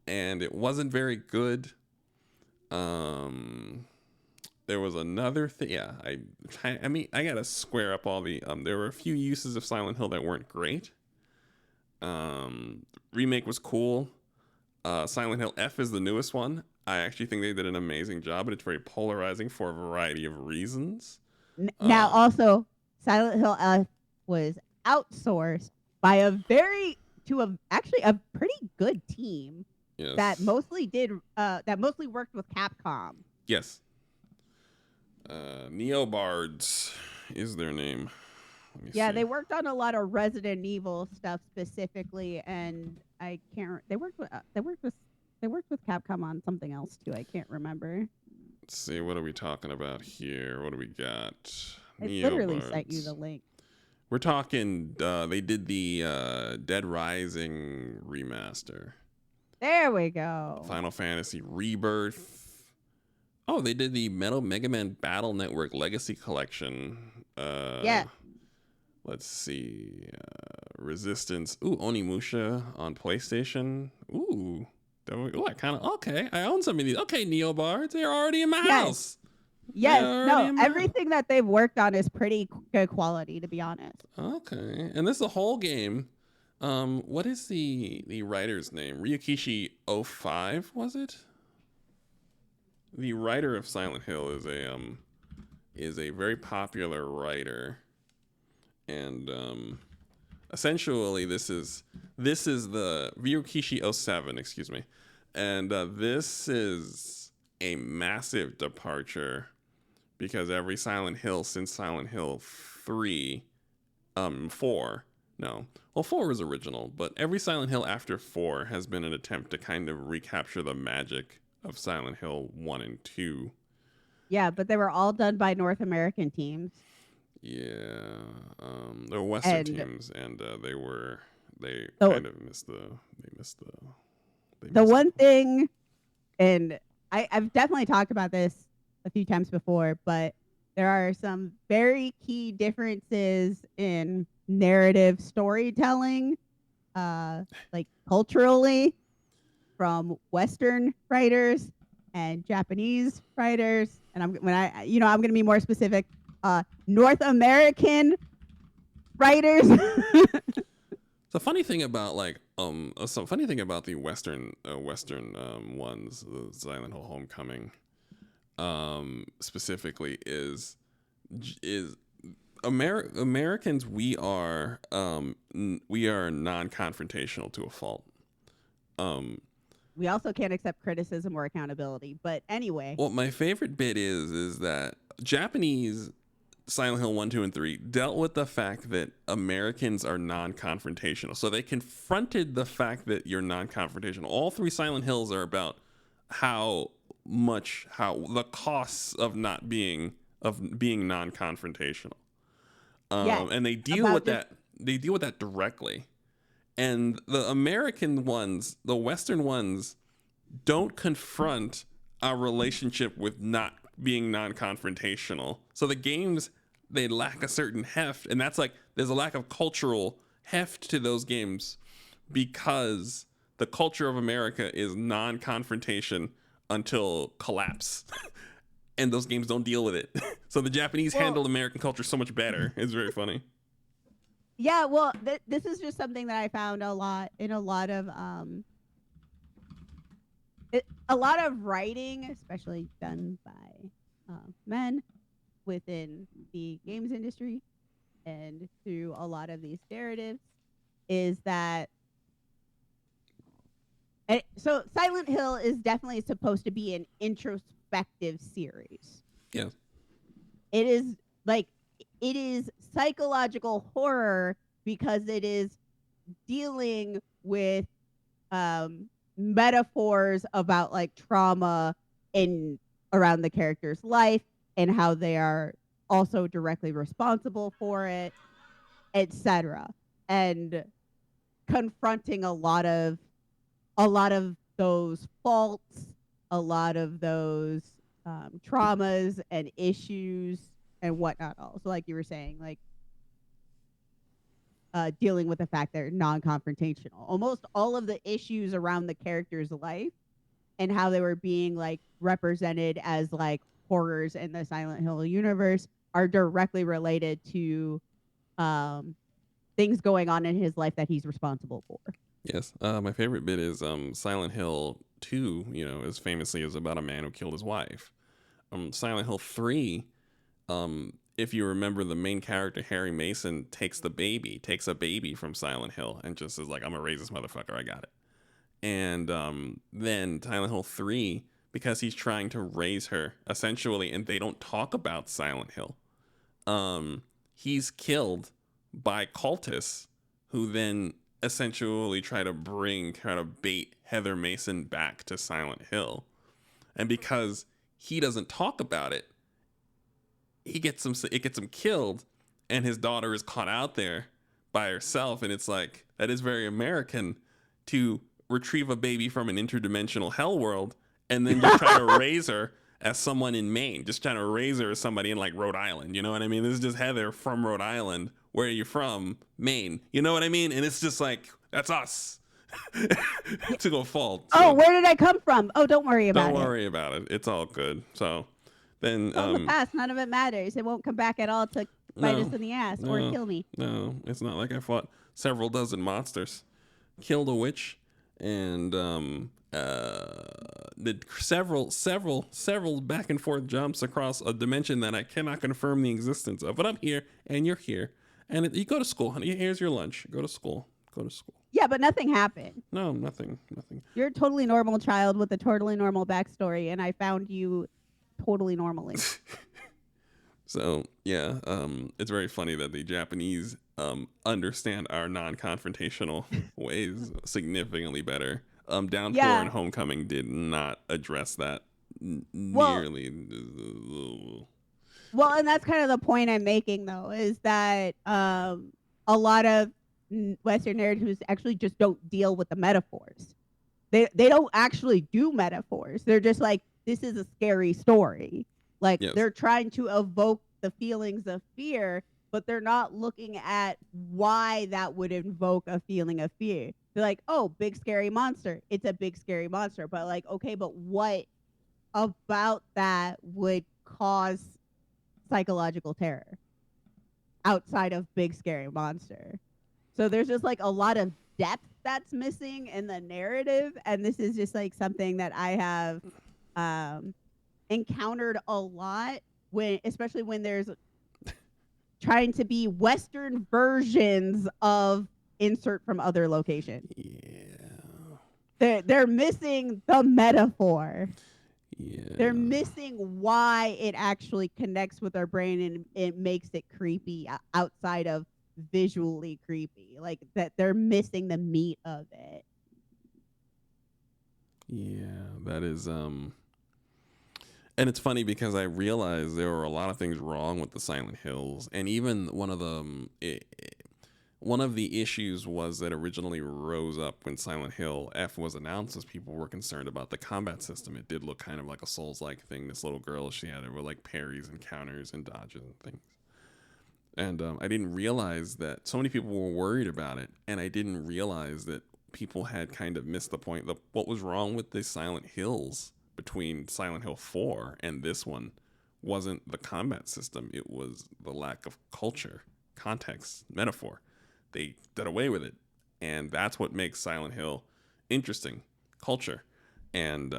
and it wasn't very good. There was another thing. Yeah, I mean, I gotta square up all the there were a few uses of Silent Hill that weren't great. Remake was cool. Silent Hill F is the newest one. I actually think they did an amazing job, but it's very polarizing for a variety of reasons. Now, also, Silent Hill F was outsourced by actually a pretty good team. Yes. That mostly worked with Capcom. Yes. Neobards is their name. Yeah, they worked on a lot of Resident Evil stuff specifically, and I can't. They worked with Capcom on something else too. I can't remember. Let's see, what are we talking about here? What do we got? I literally sent you the link. We're talking. They did the Dead Rising remaster. There we go. Final Fantasy Rebirth. Oh, they did the Mega Man Battle Network Legacy Collection. Yeah. Let's see. Resistance. Ooh, Onimusha on PlayStation. Ooh, I kind of, okay. I own some of these. Okay, Neobards, they're already in my house. Yes, no, everything that they've worked on is pretty good quality, to be honest. Okay, and this is a whole game. What is the writer's name? Ryukishi 05, was it? The writer of Silent Hill is a very popular writer, and essentially this is the Ryukishi 07, excuse me, and this is a massive departure, because every Silent Hill since Silent Hill 4 was original, but every Silent Hill after 4 has been an attempt to kind of recapture the magic of Silent Hill 1 and 2. Yeah, but they were all done by North American teams. Yeah, they were Western teams, and they kind of missed the one thing, and I've definitely talked about this a few times before, but there are some very key differences in narrative storytelling, like culturally, from Western writers and Japanese writers, and I'm going to be more specific, North American writers. The funny thing about the Western ones, the Silent Hill Homecoming, specifically is Americans. We are non-confrontational to a fault. We also can't accept criticism or accountability. But anyway, well, my favorite bit is that Japanese Silent Hill 1, 2, and 3 dealt with the fact that Americans are non-confrontational. So they confronted the fact that you're non-confrontational. All 3 Silent Hills are about how the costs of being non-confrontational. And they deal with that. They deal with that directly. And the American ones, the Western ones, don't confront our relationship with not being non-confrontational. So the games, they lack a certain heft, and that's like there's a lack of cultural heft to those games, because the culture of America is non-confrontation until collapse. and those games don't deal with it. So the Japanese handled American culture so much better. It's very funny. Yeah, well, this is just something that I found a lot in a lot of a lot of writing, especially done by men within the games industry and through a lot of these narratives, is that so Silent Hill is definitely supposed to be an introspective series. Yes. It is it is psychological horror because it is dealing with metaphors about like trauma in around the character's life and how they are also directly responsible for it, etc. And confronting a lot of those faults, a lot of those traumas and issues and whatnot. Also, like you were saying, like dealing with the fact they're non-confrontational. Almost all of the issues around the character's life and how they were being like represented as like horrors in the Silent Hill universe are directly related to things going on in his life that he's responsible for. Yes. My favorite bit is Silent Hill 2, you know, is famously is about a man who killed his wife. Silent Hill 3, if you remember, the main character, Harry Mason, takes a baby from Silent Hill and just is like, I'm going to raise this motherfucker. I got it. And then Silent Hill 3, because he's trying to raise her, essentially, and they don't talk about Silent Hill, he's killed by cultists who then essentially try to bait Heather Mason back to Silent Hill. And because he doesn't talk about it, it gets him killed, and his daughter is caught out there by herself. And it's like, that is very American to retrieve a baby from an interdimensional hell world and then just try to raise her as someone in Maine, just trying to raise her as somebody in like Rhode Island. You know what I mean? This is just Heather from Rhode Island. Where are you from? Maine. You know what I mean? And it's just like, that's us. To go fault. So. Oh, where did I come from? Oh, don't worry about it. Don't worry about it. It's all good. So then in the past, none of it matters. It won't come back at all to bite us in the ass or kill me. No, it's not like I fought several dozen monsters, killed a witch, and did several back and forth jumps across a dimension that I cannot confirm the existence of. But I'm here, and you're here, and you go to school, honey. Here's your lunch. Go to school. Yeah, but nothing happened. No, nothing. You're a totally normal child with a totally normal backstory, and I found you totally normally. So yeah, it's very funny that the Japanese understand our non-confrontational ways significantly better. Downpour and Homecoming did not address that nearly. Well, and that's kind of the point I'm making, though, is that a lot of Western narratives actually just don't deal with the metaphors. They don't actually do metaphors. They're just like, this is a scary story. Like, they're trying to evoke the feelings of fear, but they're not looking at why that would invoke a feeling of fear. They're like, oh, big scary monster. It's a big scary monster. But like, okay, but what about that would cause psychological terror outside of big scary monster? So there's just like a lot of depth that's missing in the narrative. And this is just like something that I have encountered a lot especially when there's trying to be Western versions of insert from other location. Yeah. They're missing the metaphor. Yeah. They're missing why it actually connects with our brain and it makes it creepy outside of visually creepy. Like that they're missing the meat of it. Yeah, that is and it's funny because I realized there were a lot of things wrong with the Silent Hills, and even one of the issues was that originally rose up when Silent Hill F was announced, as people were concerned about the combat system. It did look kind of like a Souls-like thing. This little girl, she had, there were like parries and counters and dodges and things. And I didn't realize that so many people were worried about it, and I didn't realize that people had kind of missed the point of what was wrong with the Silent Hills between Silent Hill 4 and this one. wasn't the combat system. It was the lack of culture, context, metaphor. They did away with it. And that's what makes Silent Hill interesting. Culture. And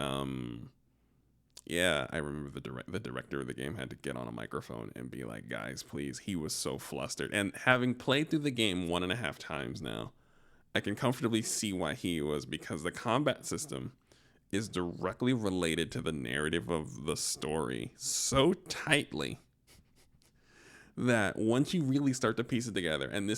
yeah, I remember the director of the game had to get on a microphone and be like, guys, please. He was so flustered. And having played through the game 1.5 times now, I can comfortably see why he was, because the combat system is directly related to the narrative of the story so tightly that once you really start to piece it together, and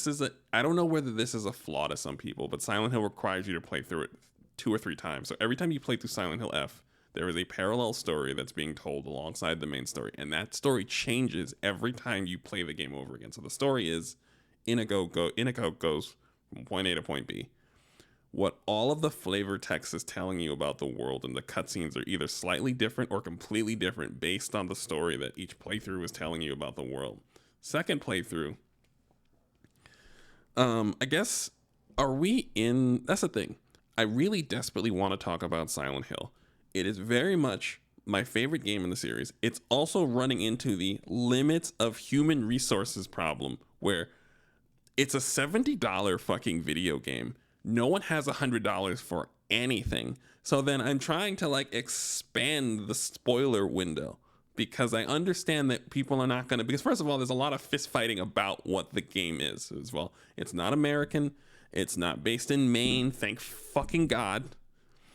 I don't know whether this is a flaw to some people, but Silent Hill requires you to play through it 2 or 3 times. So every time you play through Silent Hill F, there is a parallel story that's being told alongside the main story, and that story changes every time you play the game over again. So the story is Inigo goes from point A to point B. What all of the flavor text is telling you about the world and the cutscenes are either slightly different or completely different based on the story that each playthrough is telling you about the world. Second playthrough, I guess, that's the thing. I really desperately want to talk about Silent Hill. It is very much my favorite game in the series. It's also running into the limits of human resources problem, where it's a $70 fucking video game. No one has $100 for anything. So then I'm trying to expand the spoiler window, because I understand that people are not going to, because first of all, there's a lot of fist fighting about what the game is as well. It's not American. It's not based in Maine. Thank fucking God.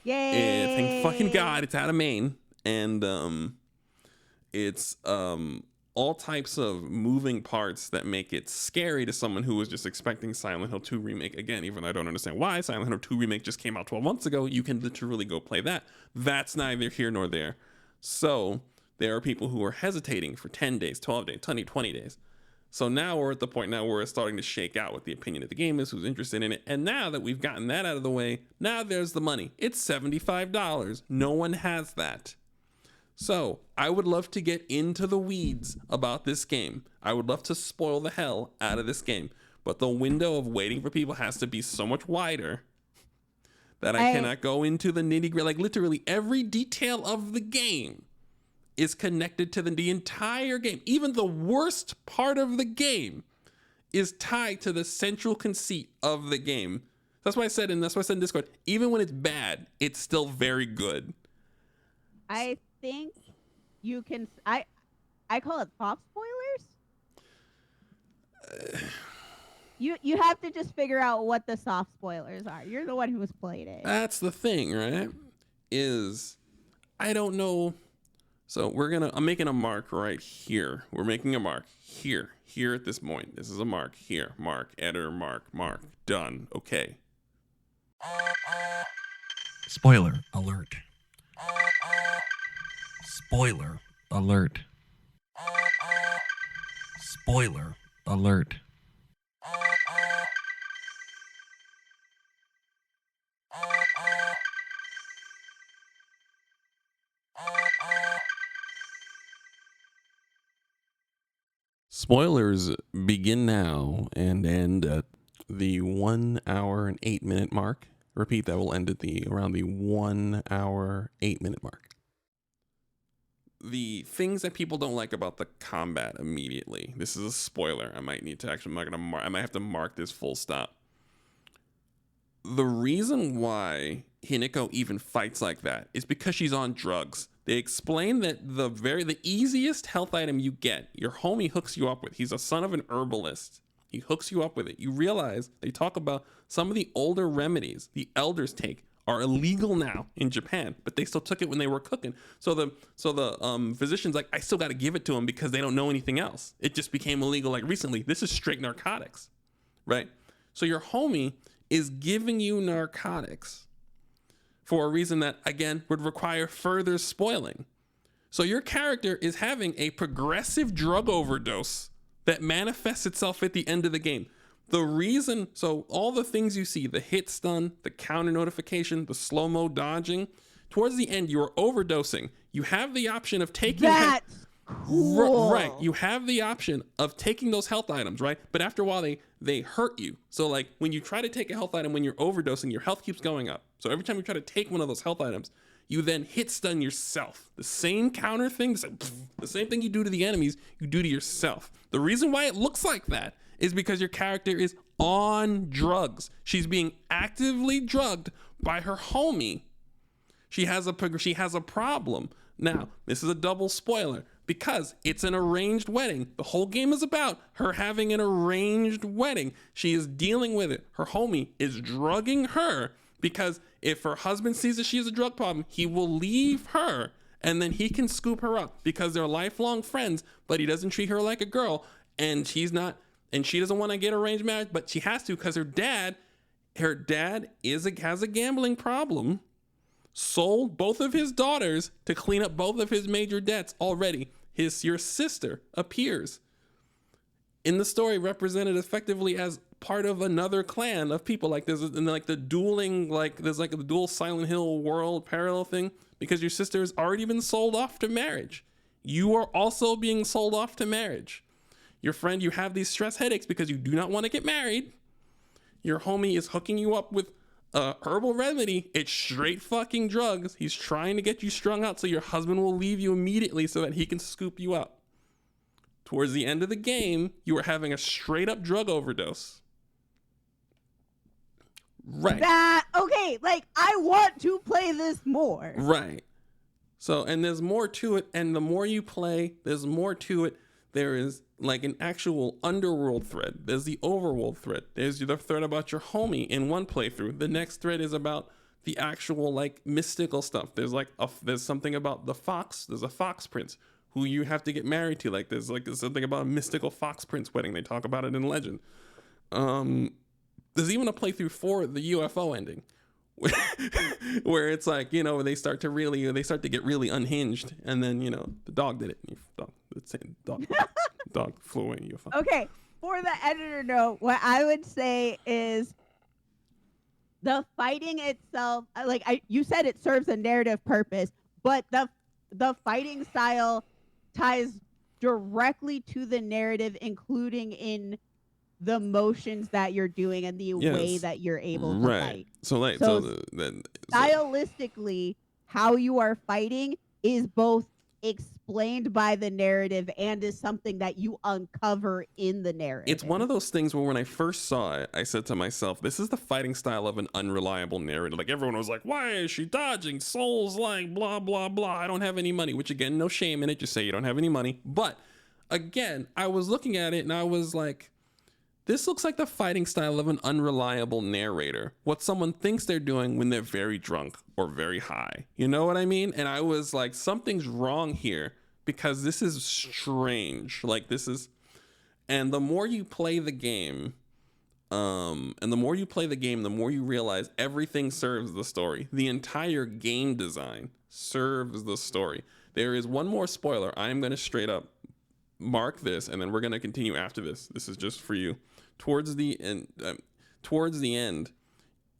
Yay! Thank fucking God it's out of Maine. And it's all types of moving parts that make it scary to someone who was just expecting Silent Hill 2 Remake. Again, even though I don't understand why Silent Hill 2 Remake just came out 12 months ago, you can literally go play that. That's neither here nor there. So there are people who are hesitating for 10 days, 12 days, 20 days. So now we're at the point now where it's starting to shake out what the opinion of the game is, who's interested in it. And now that we've gotten that out of the way, now there's the money. It's $75. No one has that. So I would love to get into the weeds about this game. I would love to spoil the hell out of this game. But the window of waiting for people has to be so much wider that I cannot go into the nitty-gritty. Literally every detail of the game is connected to the entire game. Even the worst part of the game is tied to the central conceit of the game. That's why I said in Discord, even when it's bad, it's still very good. I think you can. I call it soft spoilers. You have to just figure out what the soft spoilers are. You're the one who's played it. That's the thing, right? I don't know. So I'm making a mark right here. We're making a mark here at this point. This is a mark here. Mark, editor, mark, done. Okay. Spoiler alert. Spoiler alert. Spoiler alert. Spoilers begin now and end at the 1 hour and 8 minute mark. Repeat, that will end at around the 1 hour, 8 minute mark. The things that people don't like about the combat immediately. This is a spoiler. I might have to mark this full stop. The reason why Hinako even fights like that is because she's on drugs. They explain that the easiest health item you get, your homie hooks you up with. He's a son of an herbalist. He hooks you up with it. You realize they talk about some of the older remedies the elders take are illegal now in Japan, but they still took it when they were cooking. So the physician's like, I still got to give it to them because they don't know anything else. It just became illegal recently. This is straight narcotics, right? So your homie is giving you narcotics for a reason that, again, would require further spoiling. So your character is having a progressive drug overdose that manifests itself at the end of the game. So all the things you see, the hit stun, the counter notification, the slow-mo dodging, towards the end, you're overdosing. You have the option of taking... That's cool. Right. You have the option of taking those health items, right? But after a while, they hurt you. So when you try to take a health item when you're overdosing, your health keeps going up. So every time you try to take one of those health items, you then hit stun yourself. The same counter thing, the same thing you do to the enemies, you do to yourself. The reason why it looks like that is because your character is on drugs. She's being actively drugged by her homie. She has a problem. Now, this is a double spoiler because it's an arranged wedding. The whole game is about her having an arranged wedding. She is dealing with it. Her homie is drugging her because if her husband sees that she has a drug problem, he will leave her and then he can scoop her up because they're lifelong friends, but he doesn't treat her like a girl and she doesn't want to get arranged marriage, but she has to because her dad has a gambling problem. Sold both of his daughters to clean up both of his major debts already. Your sister appears in the story represented effectively as part of another clan of people. Like there's like the dueling, like there's like a dual Silent Hill world parallel thing because your sister has already been sold off to marriage. You are also being sold off to marriage. Your friend, you have these stress headaches because you do not want to get married. Your homie is hooking you up with herbal remedy. It's straight fucking drugs. He's trying to get you strung out so your husband will leave you immediately so that he can scoop you up. Towards the end of the game, you are having a straight up drug overdose. Right. Okay, like I want to play this more. Right. So, and there's more to it, and the more you play, there's more to it. There is like an actual underworld thread. There's the overworld thread. There's the thread about your homie in one playthrough. The next thread is about the actual like mystical stuff. There's something about the fox. There's a fox prince who you have to get married to. There's something about a mystical fox prince wedding. They talk about it in legend. There's even a playthrough for the UFO ending where it's like, they start to get really unhinged, and then the dog did it. Dog flew away. UFO. Okay, for the editor note, what I would say is the fighting itself. You said it serves a narrative purpose, but the fighting style ties directly to the narrative, including in the motions that you're doing and the way that you're able to fight. Stylistically, how you are fighting is both explained by the narrative and is something that you uncover in the narrative. It's one of those things where when I first saw it, I said to myself, this is the fighting style of an unreliable narrative. Like everyone was like, why is she dodging? Souls like blah, blah, blah. I don't have any money, which again, no shame in it. Just say you don't have any money. But again, I was looking at it and I was like, this looks like the fighting style of an unreliable narrator. What someone thinks they're doing when they're very drunk or very high. You know what I mean? And I was like, something's wrong here because this is strange. And the more you play the game, the more you realize everything serves the story. The entire game design serves the story. There is one more spoiler. I am going to straight up mark this, and then we're going to continue after this. This is just for you. Towards the end,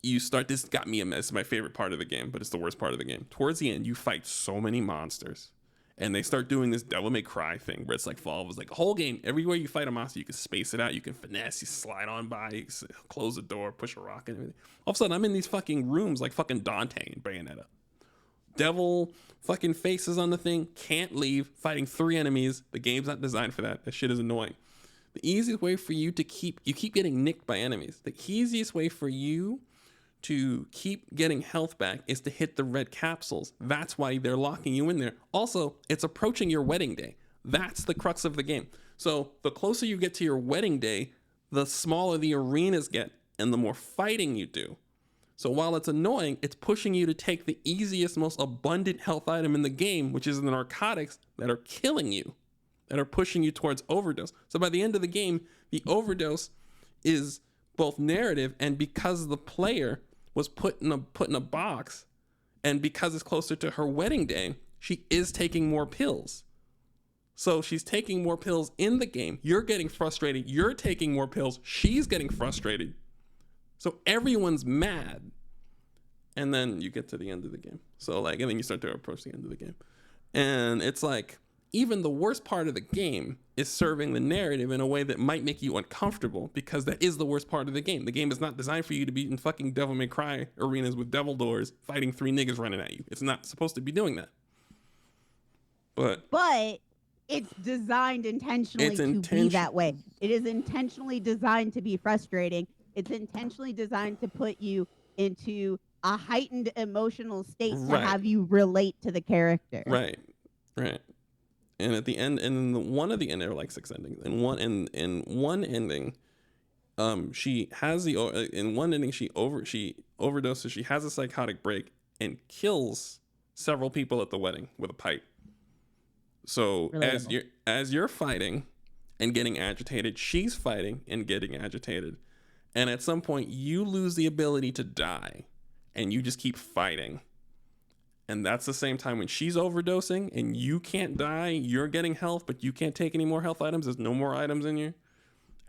you start. This got me a mess. It's my favorite part of the game, but it's the worst part of the game. Towards the end, you fight so many monsters, and they start doing this Devil May Cry thing where it's like Fall was like a whole game. Everywhere you fight a monster, you can space it out. You can finesse. You slide on by. You close the door, push a rock, and everything. All of a sudden, I'm in these fucking rooms like fucking Dante and Bayonetta. Devil fucking faces on the thing. Can't leave. Fighting 3 enemies. The game's not designed for that. That shit is annoying. The easiest way for you to keep getting nicked by enemies. The easiest way for you to keep getting health back is to hit the red capsules. That's why they're locking you in there. Also, it's approaching your wedding day. That's the crux of the game. So the closer you get to your wedding day, the smaller the arenas get and the more fighting you do. So while it's annoying, it's pushing you to take the easiest, most abundant health item in the game, which is the narcotics that are killing you, that are pushing you towards overdose. So by the end of the game, the overdose is both narrative, and because the player was put in a box, and because it's closer to her wedding day, she is taking more pills. So she's taking more pills in the game. You're getting frustrated. You're taking more pills. She's getting frustrated. So everyone's mad. And then you get to the end of the game. And then you start to approach the end of the game. And it's like, even the worst part of the game is serving the narrative in a way that might make you uncomfortable, because that is the worst part of the game. The game is not designed for you to be in fucking Devil May Cry arenas with devil doors fighting 3 niggas running at you. It's not supposed to be doing that. But it's designed intentionally to be that way. It is intentionally designed to be frustrating. It's intentionally designed to put you into a heightened emotional state to have you relate to the character. Right. And at the end, and one of the end, there are like 6 endings. And one ending, she has in one ending she overdoses. She has a psychotic break and kills several people at the wedding with a pipe. So as you're fighting and getting agitated, she's fighting and getting agitated, and at some point you lose the ability to die, and you just keep fighting. And that's the same time when she's overdosing and you can't die, you're getting health, but you can't take any more health items. There's no more items in you.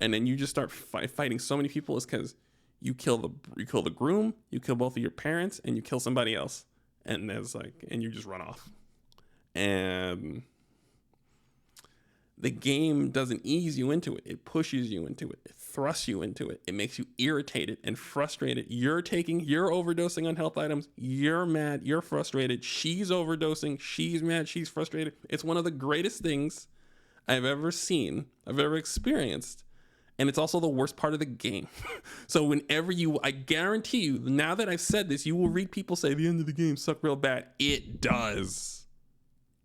And then you just start fighting so many people. It's because you kill the groom, you kill both of your parents, and you kill somebody else. And and you just run off. And the game doesn't ease you into it. It pushes you into it. It thrusts you into it. It makes you irritated and frustrated. You're overdosing on health items. You're mad. You're frustrated. She's overdosing. She's mad. She's frustrated. It's one of the greatest things I've ever seen, I've ever experienced. And it's also the worst part of the game. So I guarantee you, now that I've said this, you will read people say the end of the game sucked real bad. It does.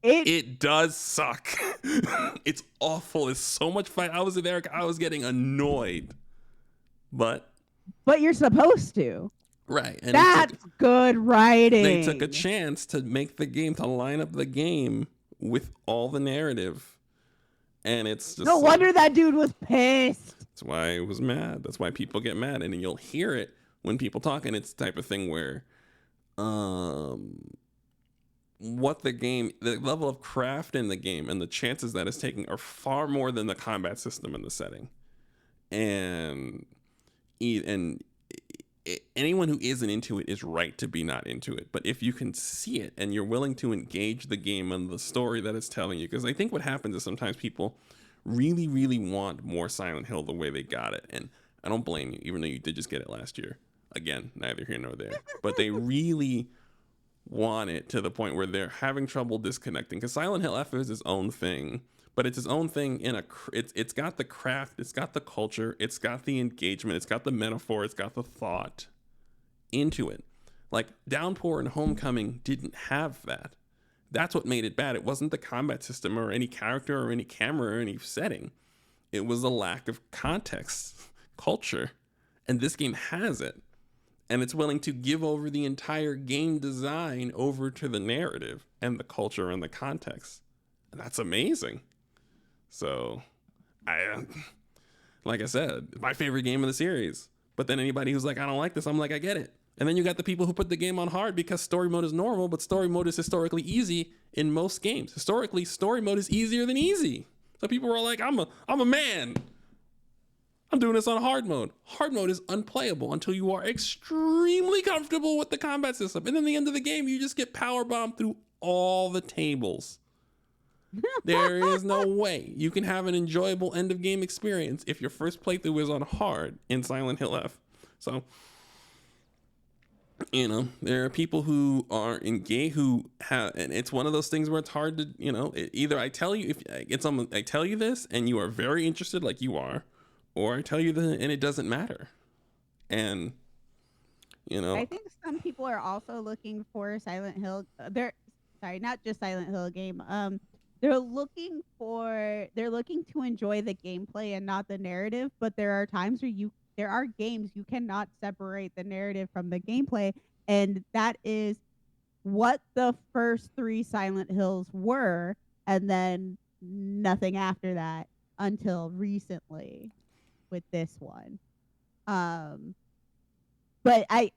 It does suck. It's awful. It's so much fight. I was getting annoyed. But you're supposed to. Right. And that's good writing. They took a chance to make the game, to line up the game with all the narrative. And it's just... No wonder that dude was pissed. That's why I was mad. That's why people get mad. And you'll hear it when people talk. And it's the type of thing where... the level of craft in the game and the chances that it's taking are far more than the combat system and the setting. And anyone who isn't into it is right to be not into it. But if you can see it and you're willing to engage the game and the story that it's telling you, because I think what happens is sometimes people really, really want more Silent Hill the way they got it. And I don't blame you, even though you did just get it last year. Again, neither here nor there. But they really want it to the point where they're having trouble disconnecting, because Silent Hill F is its own thing, but it's its own thing it's got the craft, it's got the culture, it's got the engagement, it's got the metaphor, it's got the thought into it. Like Downpour and Homecoming didn't have that. That's what made it bad. It wasn't the combat system or any character or any camera or any setting. It was a lack of context, culture, and this game has it. And it's willing to give over the entire game design over to the narrative and the culture and the context. And that's amazing. So, like I said, my favorite game of the series. But then anybody who's like, I don't like this, I'm like, I get it. And then you got the people who put the game on hard because story mode is normal, but story mode is historically easy in most games. Historically, story mode is easier than easy. So people were like, I'm a man. I'm doing this on hard mode. Hard mode is unplayable until you are extremely comfortable with the combat system. And then the end of the game, you just get powerbombed through all the tables. There is no way you can have an enjoyable end of game experience if your first playthrough is on hard in Silent Hill F. So, there are people who are engaged who have, and it's one of those things where it's hard to, either I tell you I tell you this and you are very interested like you are, or I tell you that and it doesn't matter. And, I think some people are also looking for Silent Hill. Not just Silent Hill game. They're looking to enjoy the gameplay and not the narrative. But there are times where there are games you cannot separate the narrative from the gameplay. And that is what the first 3 Silent Hills were. And then nothing after that until recently with this one. But I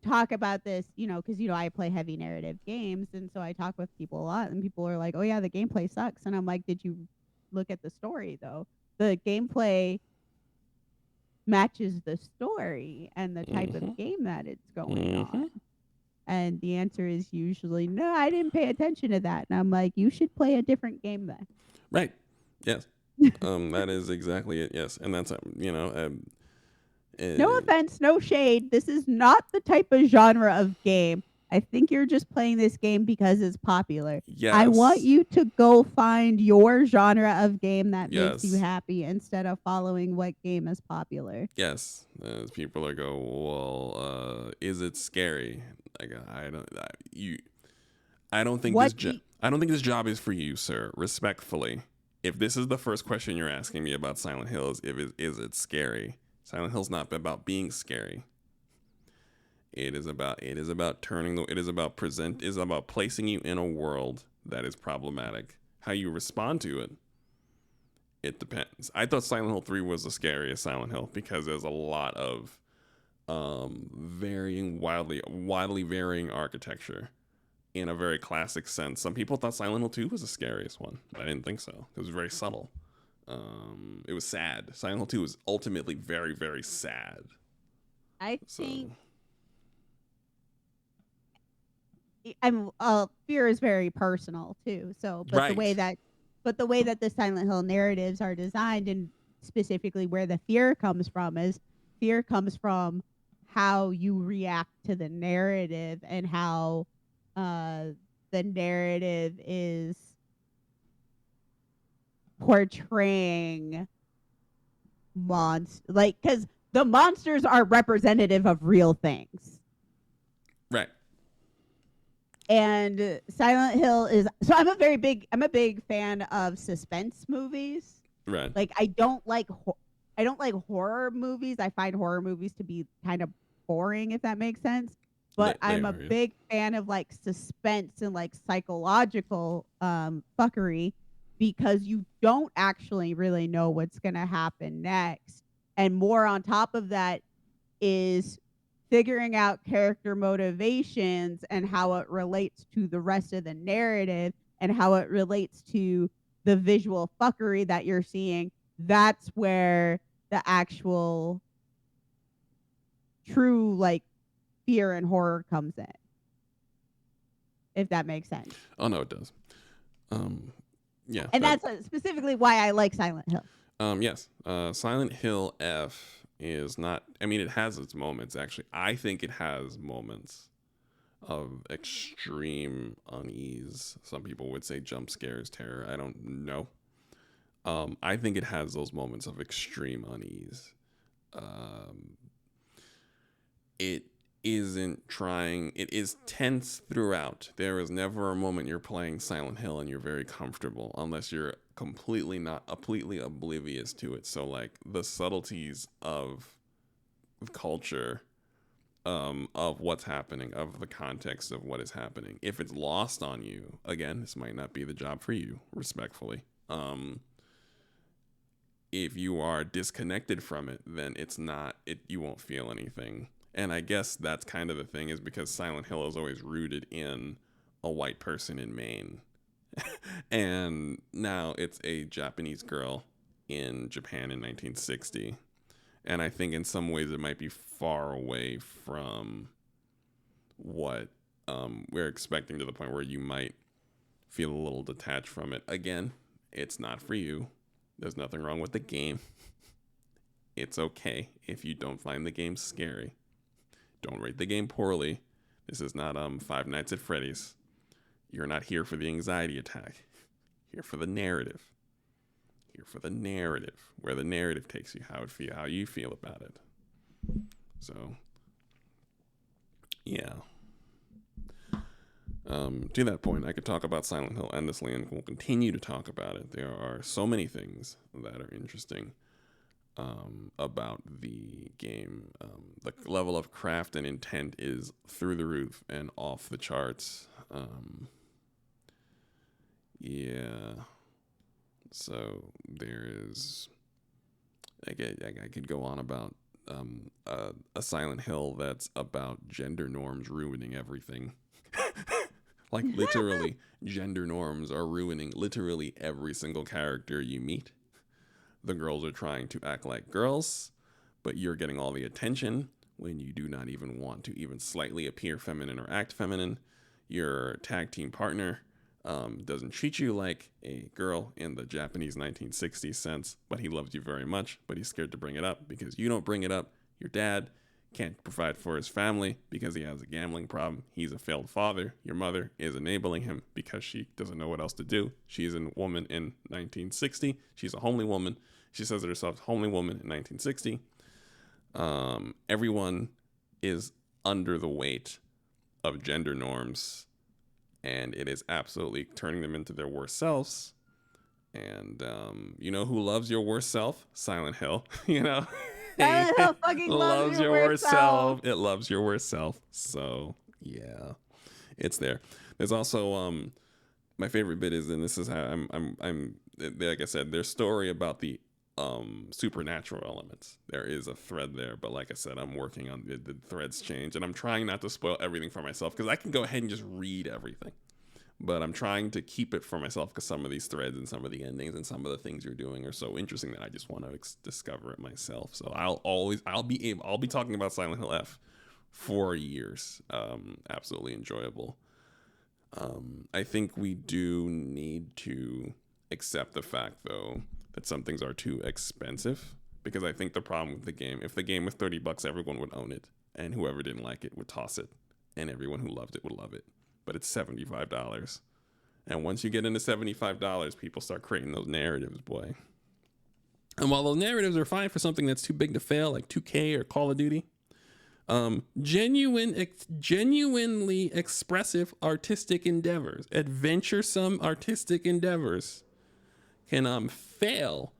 talk about this, because I play heavy narrative games, and so I talk with people a lot, and people are like, "Oh yeah, the gameplay sucks," and I'm like, "Did you look at the story though? The gameplay matches the story and the type of game that it's going on." And the answer is usually, no, I didn't pay attention to that. And I'm like, you should play a different game then. Right. Yes. That is exactly it. Yes. And that's, No offense, no shade. This is not the type of genre of game. I think you're just playing this game because it's popular. I want yes. you to go find your genre of game that makes you Yes. happy instead of following what game is popular. Yes. People are go, well, is it scary? Like, I don't think What do I don't think this job is for you, sir. Respectfully, if this is the first question you're asking me about Silent Hill, is it scary? Silent Hill's not about being scary. It is about placing you in a world that is problematic. How you respond to it, it depends. I thought Silent Hill 3 was the scariest Silent Hill because there's a lot of wildly varying architecture in a very classic sense. Some people thought Silent Hill 2 was the scariest one. I didn't think so. It was very subtle. It was sad. Silent Hill 2 was ultimately very, very sad. I So, think fear is very personal too. So, but the way right. that the Silent Hill narratives are designed, and specifically where the fear comes from, is fear comes from how you react to the narrative and how the narrative is portraying because the monsters are representative of real things. Right. And Silent Hill is I'm a big fan of suspense movies. Right. Like I don't like horror movies. I find horror movies to be kind of boring, if that makes sense. But They I'm a are, yeah. big fan of like suspense and like psychological fuckery, because you don't actually really know what's going to happen next. And more on top of that is figuring out character motivations and how it relates to the rest of the narrative and how it relates to the visual fuckery that you're seeing. That's where the actual true like fear and horror comes in, if that makes sense. Oh no, it does. Yeah. And that's specifically why I like Silent Hill. Yes. Silent Hill F is not. I mean, it has its moments. Actually, I think it has moments of extreme unease. Some people would say jump scares, terror. I don't know. I think it has those moments of extreme unease. It isn't trying. It is tense throughout. There is never a moment you're playing Silent Hill and you're very comfortable, unless you're completely oblivious to it. So like the subtleties of culture, of what's happening, of the context of what is happening. If it's lost on you, again, this might not be the job for you, respectfully. If you are disconnected from it, then you won't feel anything. And I guess that's kind of the thing, is because Silent Hill is always rooted in a white person in Maine. And now it's a Japanese girl in Japan in 1960. And I think in some ways it might be far away from what we're expecting, to the point where you might feel a little detached from it. Again, it's not for you. There's nothing wrong with the game. It's okay if you don't find the game scary. Don't rate the game poorly. This is not Five Nights at Freddy's. You're not here for the anxiety attack. Here for the narrative. Here for the narrative, where the narrative takes you, how you feel about it. So, yeah. To that point, I could talk about Silent Hill endlessly, and we'll continue to talk about it. There are so many things that are interesting about the game. The level of craft and intent is through the roof and off the charts. Yeah. So there is. I could go on about a Silent Hill that's about gender norms ruining everything. Like literally, gender norms are ruining literally every single character you meet. The girls are trying to act like girls, but you're getting all the attention, when you do not even want to even slightly appear feminine or act feminine. Your tag team partner doesn't treat you like a girl in the Japanese 1960s sense, but he loves you very much, but he's scared to bring it up because you don't bring it up. Your dad can't provide for his family because he has a gambling problem. He's a failed father. Your mother is enabling him because she doesn't know what else to do. She's a woman in 1960. She's a homely woman. She says it herself, homely woman in 1960. Everyone is under the weight of gender norms, and it is absolutely turning them into their worst selves. And you know who loves your worst self? Silent Hill. You know, Silent Hill fucking loves your worst self. It loves your worst self. So yeah, it's there. There's also my favorite bit is, and this is how I'm like I said, their story about the supernatural elements. There is a thread there, but like I said, I'm working on the threads change, and I'm trying not to spoil everything for myself because I can go ahead and just read everything, but I'm trying to keep it for myself because some of these threads and some of the endings and some of the things you're doing are so interesting that I just want to discover it myself. So I'll be talking about Silent Hill F for years. Absolutely enjoyable. I think we do need to accept the fact though that some things are too expensive, because I think the problem with the game, if the game was $30, everyone would own it, and whoever didn't like it would toss it, and everyone who loved it would love it. But it's $75. And once you get into $75, people start creating those narratives, boy. And while those narratives are fine for something that's too big to fail, like 2K or Call of Duty, genuinely expressive artistic endeavors, adventuresome artistic endeavors can fail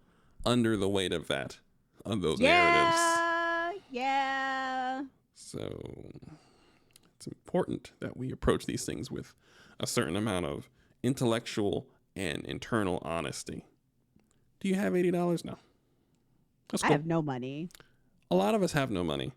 under the weight of those narratives. Yeah. So it's important that we approach these things with a certain amount of intellectual and internal honesty. Do you have $80? No. That's cool. I have no money. A lot of us have no money.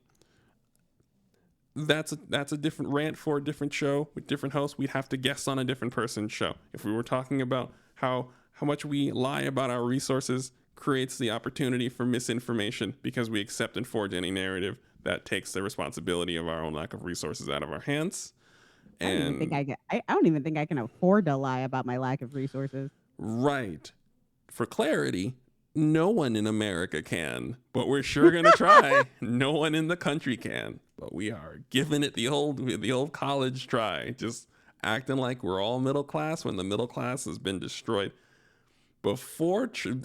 That's a different rant for a different show with different hosts. We'd have to guest on a different person's show. If we were talking about how much we lie about our resources creates the opportunity for misinformation because we accept and forge any narrative that takes the responsibility of our own lack of resources out of our hands. And I don't even think I can afford to lie about my lack of resources. Right. For clarity, no one in America can, but we're sure going to try. No one in the country can, but we are giving it the old college try, just acting like we're all middle class when the middle class has been destroyed. Between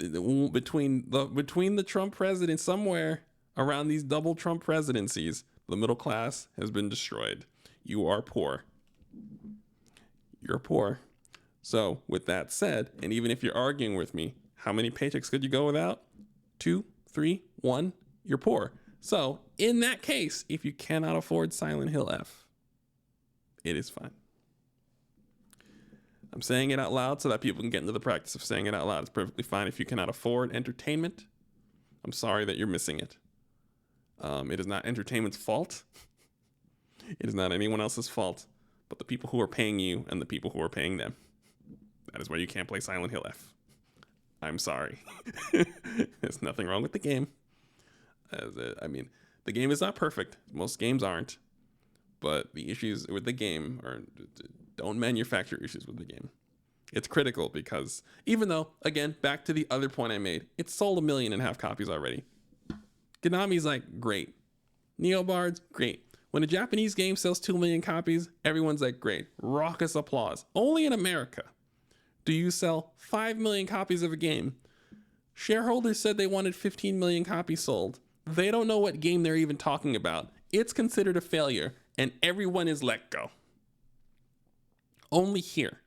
the Trump president, somewhere around these double Trump presidencies, the middle class has been destroyed. You are poor. You're poor. So with that said, and even if you're arguing with me, how many paychecks could you go without? 2, 3, 1, you're poor. So in that case, if you cannot afford Silent Hill F, it is fine. I'm saying it out loud so that people can get into the practice of saying it out loud. It's perfectly fine if you cannot afford entertainment. I'm sorry that you're missing it. It is not entertainment's fault. It is not anyone else's fault, but the people who are paying you and the people who are paying them. That is why you can't play Silent Hill F. I'm sorry. There's nothing wrong with the game. The game is not perfect. Most games aren't. But the issues with the game are... Don't manufacture issues with the game. It's critical because even though, again, back to the other point I made, it's sold 1.5 million copies already. Konami's like, great. Neobard's great. When a Japanese game sells 2 million copies, everyone's like, great. Raucous applause. Only in America do you sell 5 million copies of a game. Shareholders said they wanted 15 million copies sold. They don't know what game they're even talking about. It's considered a failure, and everyone is let go. Only here.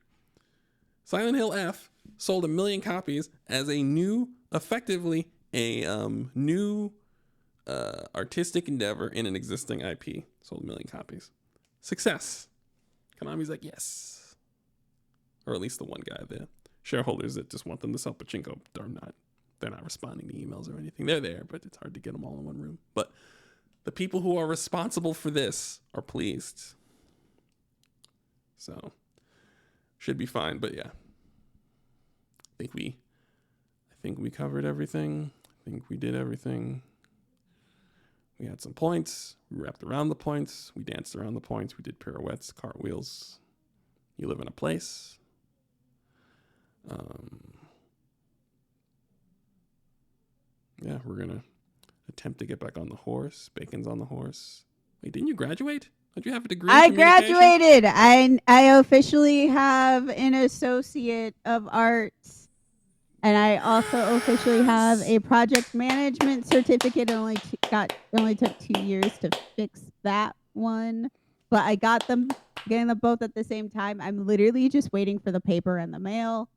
Silent Hill F sold 1 million copies as a new, effectively a new artistic endeavor in an existing IP. Sold 1 million copies. Success. Konami's like, yes. Or at least the one guy, the shareholders that just want them to sell pachinko, they're not responding to emails or anything. They're there, but it's hard to get them all in one room. But the people who are responsible for this are pleased. So... should be fine, but yeah. I think we covered everything. I think we did everything. We had some points. We wrapped around the points. We danced around the points. We did pirouettes, cartwheels. You live in a place. Yeah, we're going to attempt to get back on the horse. Bacon's on the horse. Wait, didn't you graduate? Don't you have a degree in I communication? graduated. I officially have an Associate of Arts, and I also officially have a project management certificate. It only took 2 years to fix that one, but I got them, getting them both at the same time. I'm literally just waiting for the paper and the mail.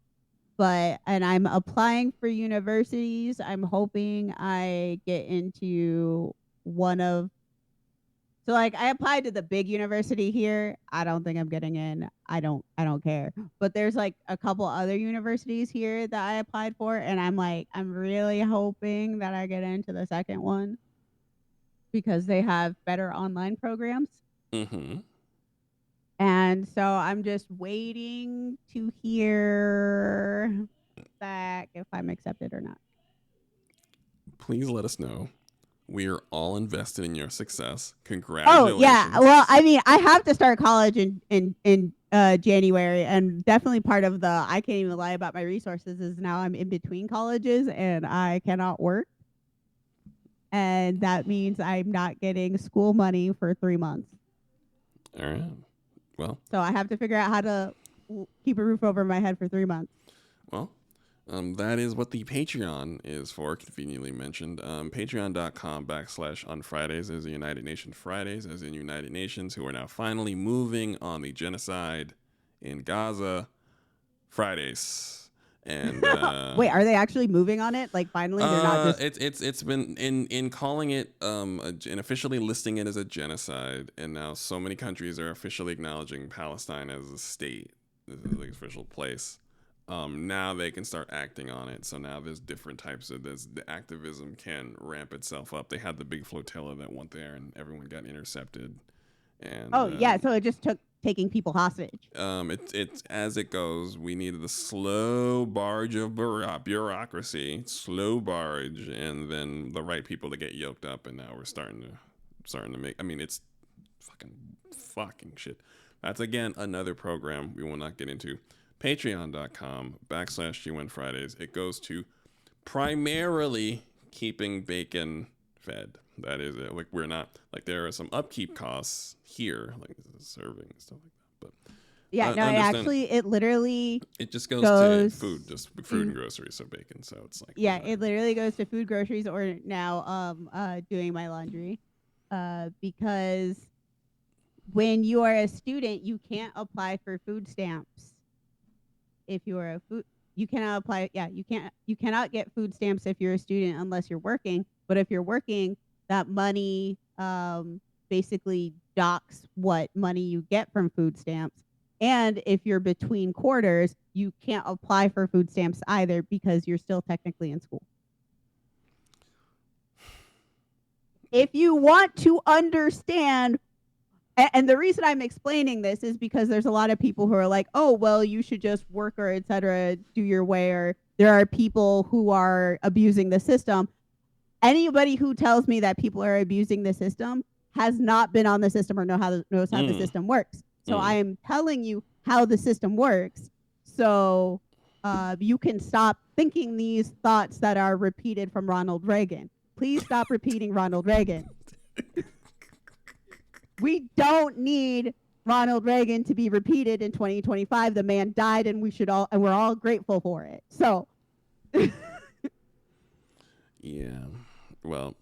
And I'm applying for universities. I'm hoping I get into one of, so like I applied to the big university here. I don't think I'm getting in. I don't care. But there's like a couple other universities here that I applied for, and I'm really hoping that I get into the second one because they have better online programs. Mm-hmm. And so I'm just waiting to hear back if I'm accepted or not. Please let us know. We are all invested in your success. Congratulations. Oh yeah. Well, I mean, I have to start college in January, and definitely part of the I can't even lie about my resources is now I'm in between colleges and I cannot work, and that means I'm not getting school money for 3 months. All right. Well, so I have to figure out how to keep a roof over my head for 3 months. Well, that is what the Patreon is for, conveniently mentioned. Patreon.com/on Fridays is the United Nations Fridays, as in United Nations, who are now finally moving on the genocide in Gaza Fridays. And wait, are they actually moving on it? Like finally, they're not just. It's been in calling it and officially listing it as a genocide, and now so many countries are officially acknowledging Palestine as a state, as the official place. Now they can start acting on it. So now there's different types of this. The activism can ramp itself up. They had the big flotilla that went there, and everyone got intercepted. And yeah, so it just took taking people hostage. It's as it goes. We needed the slow barge of bureaucracy, slow barge, and then the right people to get yoked up. And now we're starting to make. I mean, it's fucking shit. That's again another program we will not get into. Patreon.com/UN Fridays. It goes to primarily keeping Bacon fed. That is it. Like we're not like there are some upkeep costs here, like serving and stuff like that. But yeah, no, it literally it just goes to food, just food and groceries. So Bacon. So it's like it literally goes to food, groceries, or now doing my laundry, because when you are a student, you can't apply for food stamps. If you are you cannot apply. Yeah, you cannot get food stamps if you're a student unless you're working. But if you're working, that money basically docks what money you get from food stamps. And if you're between quarters, you can't apply for food stamps either because you're still technically in school. If you want to understand, and the reason I'm explaining this is because there's a lot of people who are like, oh, well, you should just work or et cetera, do your way, or there are people who are abusing the system. Anybody who tells me that people are abusing the system has not been on the system or knows how the system works. So I am telling you how the system works. So you can stop thinking these thoughts that are repeated from Ronald Reagan. Please stop repeating Ronald Reagan. We don't need Ronald Reagan to be repeated in 2025. The man died, and we're all grateful for it. So. Yeah. Well,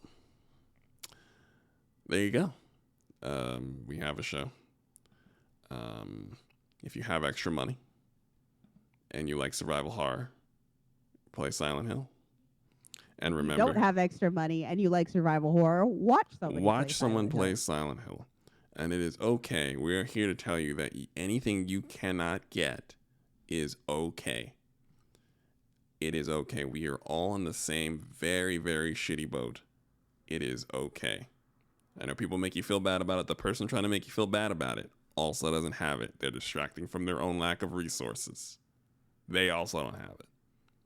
there you go. We have a show. If you have extra money and you like survival horror, play Silent Hill. And remember, if you don't have extra money and you like survival horror, watch someone play Silent Hill. And it is okay. We're here to tell you that anything you cannot get is okay. It is okay. We are all in the same very, very shitty boat. It is okay. I know people make you feel bad about it. The person trying to make you feel bad about it also doesn't have it. They're distracting from their own lack of resources. They also don't have it.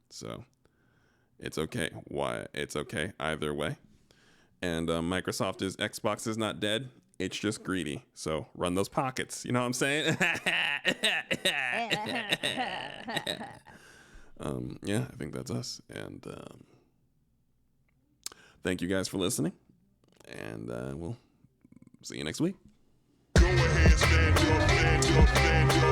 So it's okay. Why? It's okay either way. And Microsoft is Xbox is not dead. It's just greedy. So run those pockets. You know what I'm saying? Yeah, I think that's us. And thank you guys for listening. And we'll see you next week. Go ahead, stand up, stand up, stand up.